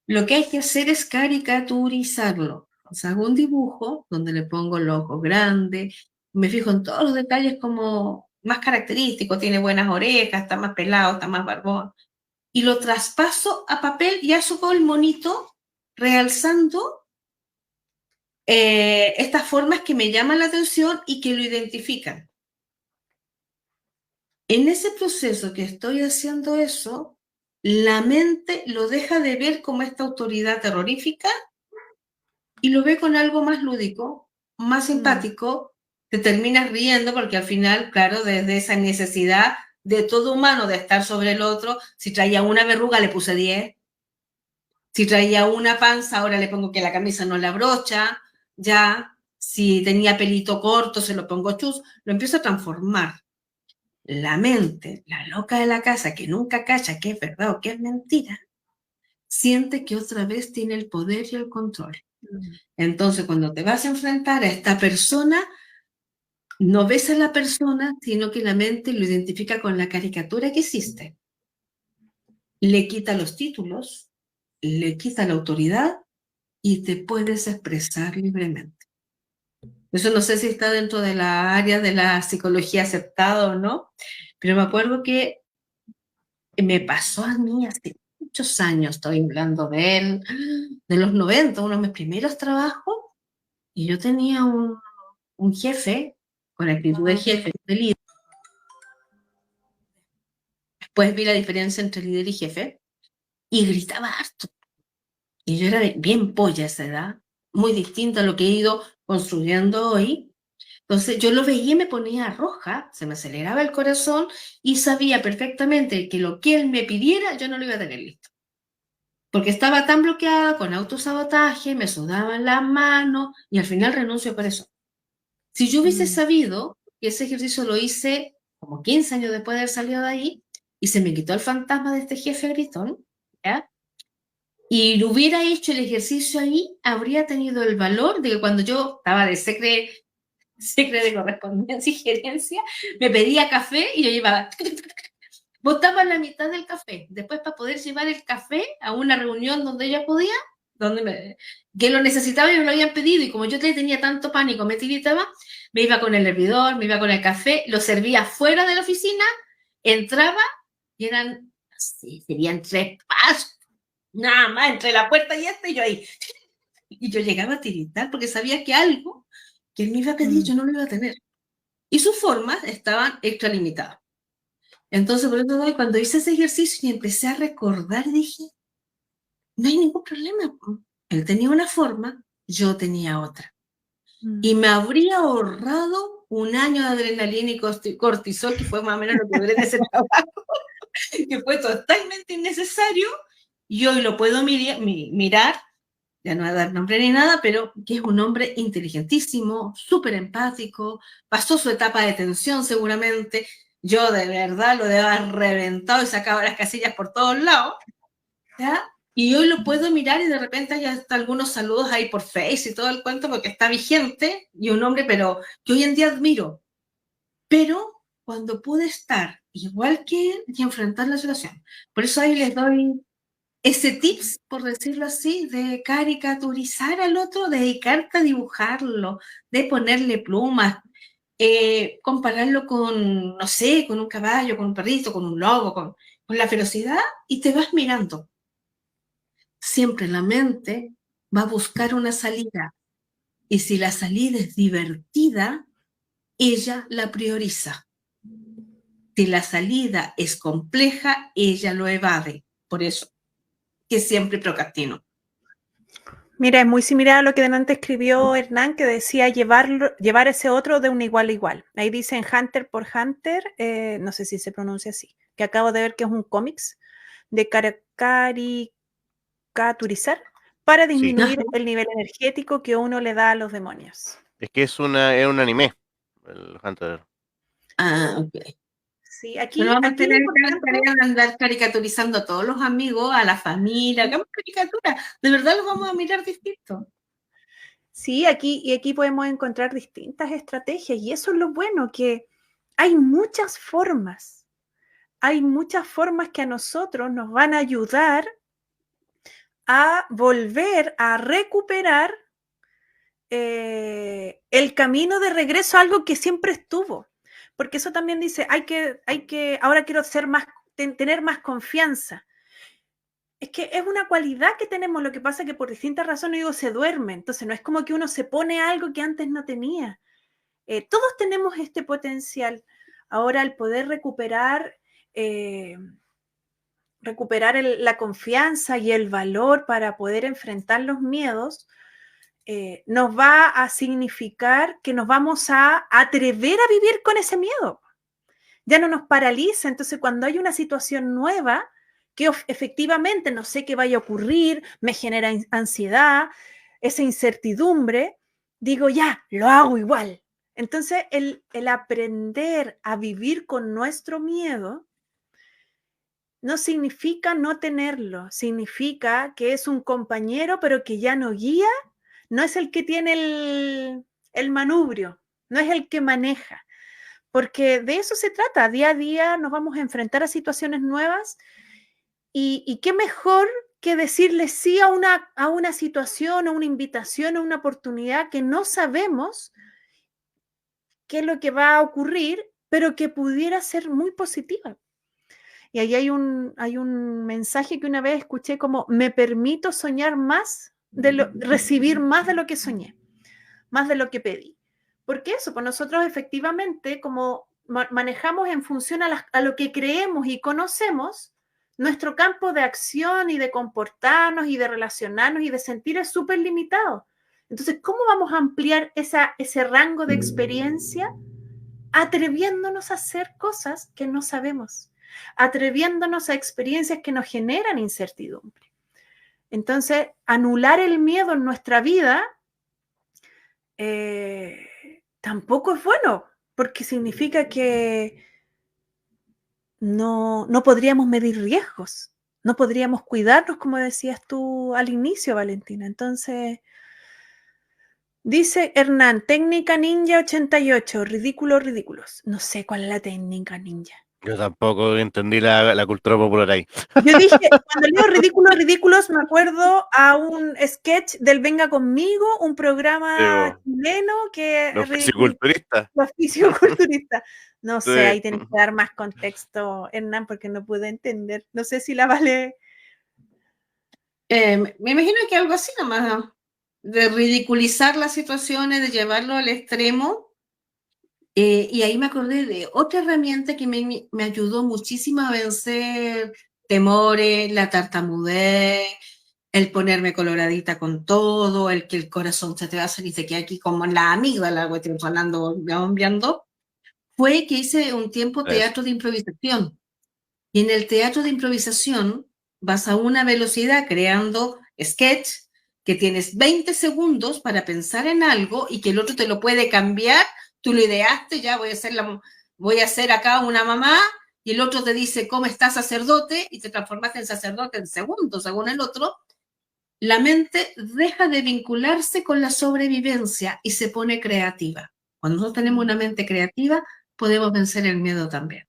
Lo que hay que hacer es caricaturizarlo. O sea, hago un dibujo donde le pongo los ojos grandes, me fijo en todos los detalles como más característicos, tiene buenas orejas, está más pelado, está más barbón, y lo traspaso a papel y subo el monito realzando estas formas que me llaman la atención y que lo identifican. En ese proceso que estoy haciendo eso, la mente lo deja de ver como esta autoridad terrorífica y lo ve con algo más lúdico, más simpático, te terminas riendo porque al final, claro, desde esa necesidad de todo humano de estar sobre el otro, si traía una verruga le puse 10, si traía una panza ahora le pongo que la camisa no la abrocha, ya, si tenía pelito corto se lo pongo chus, lo empiezo a transformar. La mente, la loca de la casa que nunca cacha que es verdad o que es mentira, siente que otra vez tiene el poder y el control. Entonces, cuando te vas a enfrentar a esta persona, no ves a la persona, sino que la mente lo identifica con la caricatura que hiciste. Le quita los títulos, le quita la autoridad y te puedes expresar libremente. Eso no sé si está dentro de la área de la psicología aceptada o no, pero me acuerdo que me pasó a mí hace muchos años, estoy hablando de él, de los 90, uno de mis primeros trabajos, y yo tenía un jefe con actitud de jefe, de líder. Después vi la diferencia entre líder y jefe y gritaba harto. Y yo era bien polla a esa edad, muy distinta a lo que he ido construyendo hoy. Entonces yo lo veía y me ponía roja, se me aceleraba el corazón y sabía perfectamente que lo que él me pidiera yo no lo iba a tener listo. Porque estaba tan bloqueada con autosabotaje, me sudaban las manos y al final renuncio por eso. Si yo hubiese sabido que ese ejercicio lo hice como 15 años después de haber salido de ahí y se me quitó el fantasma de este jefe gritón, ¿ya? Y lo hubiera hecho el ejercicio ahí, habría tenido el valor de que cuando yo estaba de secre de correspondencia y gerencia, me pedía café y yo llevaba, botaba la mitad del café, después para poder llevar el café a una reunión donde ella podía, que lo necesitaba y me lo habían pedido, y como yo le tenía tanto pánico, me tiritaba, me iba con el hervidor, me iba con el café, lo servía fuera de la oficina, entraba y eran, sí, serían 3 pasos, nada más, entre la puerta y yo ahí. Y yo llegaba a tiritar porque sabía que algo que él me iba a pedir yo no lo iba a tener. Y sus formas estaban extralimitadas. Entonces, por eso cuando hice ese ejercicio y empecé a recordar, dije, no hay ningún problema. Él tenía una forma, yo tenía otra. Y me habría ahorrado 1 año de adrenalina y cortisol, que fue más o menos lo que duré en ese trabajo, que fue totalmente innecesario. Y hoy lo puedo mirar, ya no voy a dar nombre ni nada, pero que es un hombre inteligentísimo, súper empático, pasó su etapa de tensión seguramente. Yo de verdad lo debo haber reventado y sacado las casillas por todos lados, ¿ya? Y hoy lo puedo mirar y de repente hay hasta algunos saludos ahí por Face y todo el cuento porque está vigente y un hombre, pero que hoy en día admiro. Pero cuando pude estar igual que él y enfrentar la situación. Por eso ahí les doy ese tips, por decirlo así, de caricaturizar al otro, de dedicarte a dibujarlo, de ponerle plumas, compararlo con, no sé, con un caballo, con un perrito, con un lobo, con la ferocidad, y te vas mirando. Siempre la mente va a buscar una salida, y si la salida es divertida, ella la prioriza. Si la salida es compleja, ella lo evade. Por eso que siempre procrastino. Mira, es muy similar a lo que delante escribió Hernán, que decía llevar ese otro de un igual a igual. Ahí dicen Hunter por Hunter, no sé si se pronuncia así, que acabo de ver que es un cómics de caricaturizar para disminuir el nivel energético que uno le da a los demonios. Es que es un anime, el Hunter. Ah, ok. Sí, aquí vamos a tener que andar caricaturizando a todos los amigos, a la familia, hagamos caricatura. De verdad los vamos a mirar distintos. Sí, aquí podemos encontrar distintas estrategias y eso es lo bueno, que hay muchas formas. Hay muchas formas que a nosotros nos van a ayudar a volver a recuperar el camino de regreso a algo que siempre estuvo. Porque eso también dice, ahora quiero tener más confianza. Es que es una cualidad que tenemos, lo que pasa es que por distintas razones, se duerme. Entonces no es como que uno se pone algo que antes no tenía. Todos tenemos este potencial. Ahora el poder recuperar la confianza y el valor para poder enfrentar los miedos, nos va a significar que nos vamos a atrever a vivir con ese miedo. Ya no nos paraliza. Entonces, cuando hay una situación nueva, que efectivamente no sé qué vaya a ocurrir, me genera ansiedad, esa incertidumbre, digo, ya, lo hago igual. Entonces, el aprender a vivir con nuestro miedo no significa no tenerlo, significa que es un compañero, pero que ya no guía, no es el que tiene el manubrio, no es el que maneja, porque de eso se trata. Día a día nos vamos a enfrentar a situaciones nuevas y qué mejor que decirle sí a una situación, a una invitación, a una oportunidad que no sabemos qué es lo que va a ocurrir, pero que pudiera ser muy positiva. Y ahí hay un mensaje que una vez escuché como, me permito soñar más, recibir más de lo que soñé, más de lo que pedí. Porque eso, pues nosotros efectivamente, como manejamos en función a lo que creemos y conocemos, nuestro campo de acción y de comportarnos y de relacionarnos y de sentir es súper limitado. Entonces, ¿cómo vamos a ampliar ese rango de experiencia? Atreviéndonos a hacer cosas que no sabemos, atreviéndonos a experiencias que nos generan incertidumbre. Entonces, anular el miedo en nuestra vida tampoco es bueno, porque significa que no podríamos medir riesgos, no podríamos cuidarnos, como decías tú al inicio, Valentina. Entonces, dice Hernán, técnica ninja 88, ridículos. No sé cuál es la técnica ninja. Yo tampoco entendí la cultura popular ahí. Yo dije, cuando leo ridículos, me acuerdo a un sketch del Venga Conmigo, un programa chileno que... Los fisiculturistas. Los fisiculturistas. No Sí. sé, ahí tenés que dar más contexto, Hernán, porque no pude entender. No sé si la Vale... Me imagino que algo así nomás, de ridiculizar las situaciones, de llevarlo al extremo. Y ahí me acordé de otra herramienta que me ayudó muchísimo a vencer temores, la tartamudez, el ponerme coloradita con todo, el que el corazón se te va a salir y se queda aquí como en la amígdala, güey, sonando, bombeando. Fue que hice un tiempo teatro de improvisación. Y en el teatro de improvisación vas a una velocidad creando sketch que tienes 20 segundos para pensar en algo y que el otro te lo puede cambiar. Tú lo ideaste, ya voy a ser acá una mamá, y el otro te dice, ¿cómo estás, sacerdote? Y te transformaste en sacerdote en segundos, según el otro. La mente deja de vincularse con la sobrevivencia y se pone creativa. Cuando nosotros tenemos una mente creativa, podemos vencer el miedo también.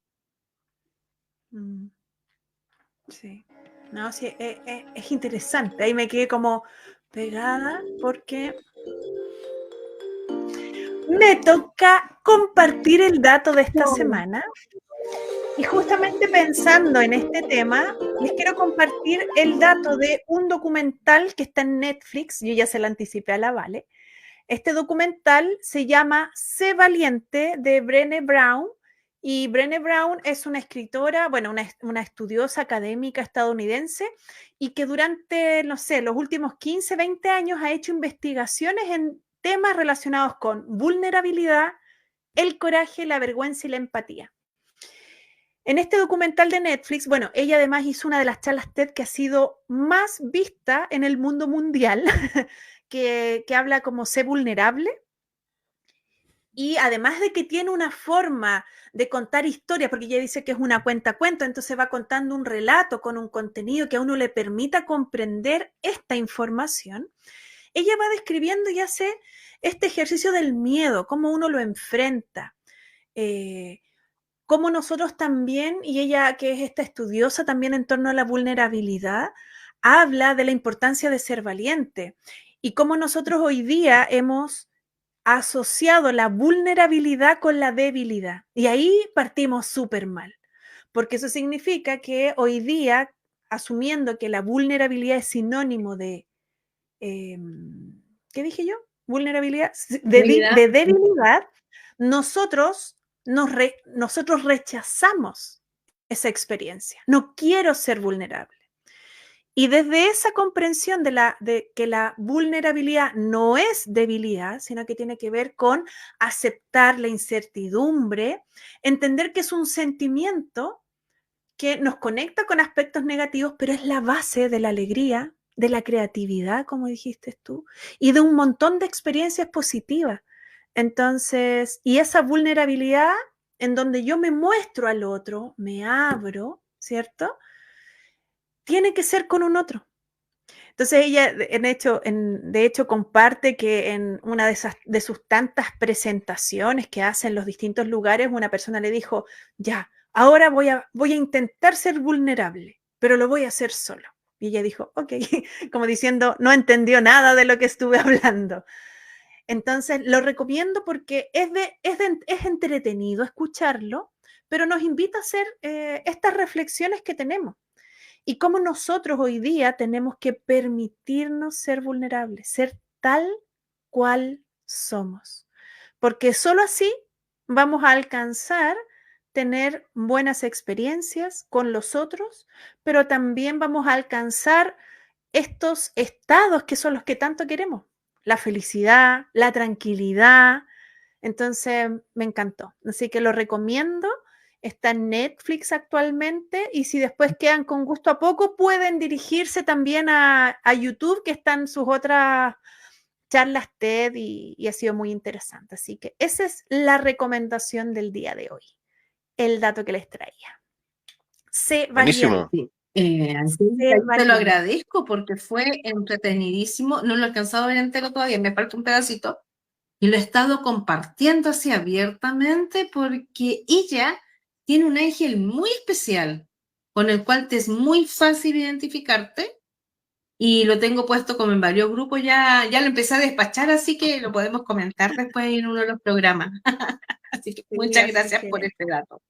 Sí. No, sí, es interesante. Ahí me quedé como pegada porque me toca compartir el dato de esta semana. Y justamente pensando en este tema, les quiero compartir el dato de un documental que está en Netflix. Yo ya se lo anticipé a la Vale. Este documental se llama Sé Valiente, de Brené Brown. Y Brené Brown es una escritora, bueno, una estudiosa académica estadounidense, y que durante, no sé, los últimos 15, 20 años ha hecho investigaciones en temas relacionados con vulnerabilidad, el coraje, la vergüenza y la empatía. En este documental de Netflix, bueno, ella además hizo una de las charlas TED que ha sido más vista en el mundo mundial, que habla como Sé Vulnerable. Y además de que tiene una forma de contar historias, porque ella dice que es una cuentacuentos, entonces va contando un relato con un contenido que a uno le permita comprender esta información. Ella va describiendo y hace este ejercicio del miedo, cómo uno lo enfrenta, cómo nosotros también, y ella que es esta estudiosa también en torno a la vulnerabilidad, habla de la importancia de ser valiente y cómo nosotros hoy día hemos asociado la vulnerabilidad con la debilidad. Y ahí partimos súper mal, porque eso significa que hoy día, asumiendo que la vulnerabilidad es sinónimo de, ¿qué dije yo? Vulnerabilidad, de debilidad, nosotros rechazamos esa experiencia. No quiero ser vulnerable. Y desde esa comprensión de que la vulnerabilidad no es debilidad, sino que tiene que ver con aceptar la incertidumbre, entender que es un sentimiento que nos conecta con aspectos negativos, pero es la base de la alegría, de la creatividad, como dijiste tú, y de un montón de experiencias positivas. Entonces, y esa vulnerabilidad en donde yo me muestro al otro, me abro, ¿cierto? Tiene que ser con un otro. Entonces ella, de hecho, comparte que en una de sus tantas presentaciones que hace en los distintos lugares, una persona le dijo, ya, ahora voy a intentar ser vulnerable, pero lo voy a hacer solo. Y ella dijo, ok, como diciendo, no entendió nada de lo que estuve hablando. Entonces, lo recomiendo porque es entretenido escucharlo, pero nos invita a hacer estas reflexiones que tenemos. Y cómo nosotros hoy día tenemos que permitirnos ser vulnerables, ser tal cual somos. Porque solo así vamos a alcanzar tener buenas experiencias con los otros, pero también vamos a alcanzar estos estados que son los que tanto queremos. La felicidad, la tranquilidad. Entonces, me encantó. Así que lo recomiendo. Está en Netflix actualmente y si después quedan con gusto a poco, pueden dirigirse también a YouTube, que están sus otras charlas TED y ha sido muy interesante. Así que esa es la recomendación del día de hoy, el dato que les traía. Sé Buenísimo. Sí. Te lo agradezco porque fue entretenidísimo. No lo he alcanzado a ver entero todavía, me falta un pedacito. Y lo he estado compartiendo así abiertamente porque ella tiene un ángel muy especial con el cual te es muy fácil identificarte y lo tengo puesto como en varios grupos, ya lo empecé a despachar, así que lo podemos comentar después en uno de los programas. Así que muchas gracias por este dato.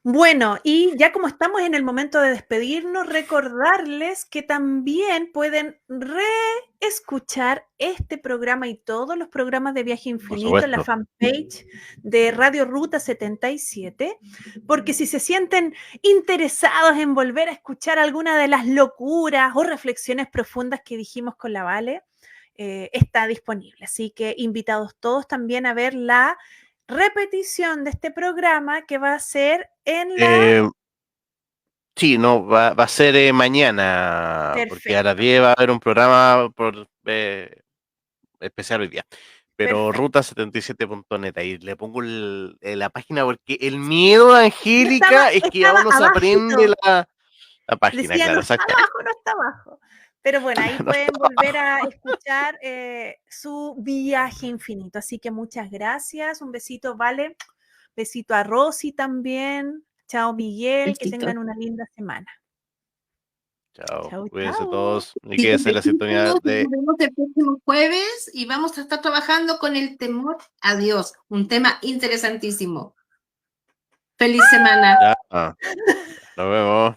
Bueno, y ya como estamos en el momento de despedirnos, recordarles que también pueden reescuchar este programa y todos los programas de Viaje Infinito en la fanpage de Radio Ruta 77, porque si se sienten interesados en volver a escuchar alguna de las locuras o reflexiones profundas que dijimos con la Vale, está disponible. Así que invitados todos también a ver la repetición de este programa que va a ser en la... Sí, no, va a ser mañana, Perfecto. porque a las 10 va a haber un programa especial hoy día. Pero ruta77.net, ahí le pongo la página porque el miedo de Angélica es que aún no se aprende la página. Decía, claro, no está abajo, no está abajo. Pero bueno, ahí no pueden volver a escuchar su viaje infinito. Así que muchas gracias. Un besito, Vale. Besito a Rosy también. Chao, Miguel. Besito. Que tengan una linda semana. Chao, cuídense todos. Y quédense en la sintonía de... Nos vemos el próximo jueves y vamos a estar trabajando con el temor a Dios. Un tema interesantísimo. Feliz semana. Ya. Nos vemos.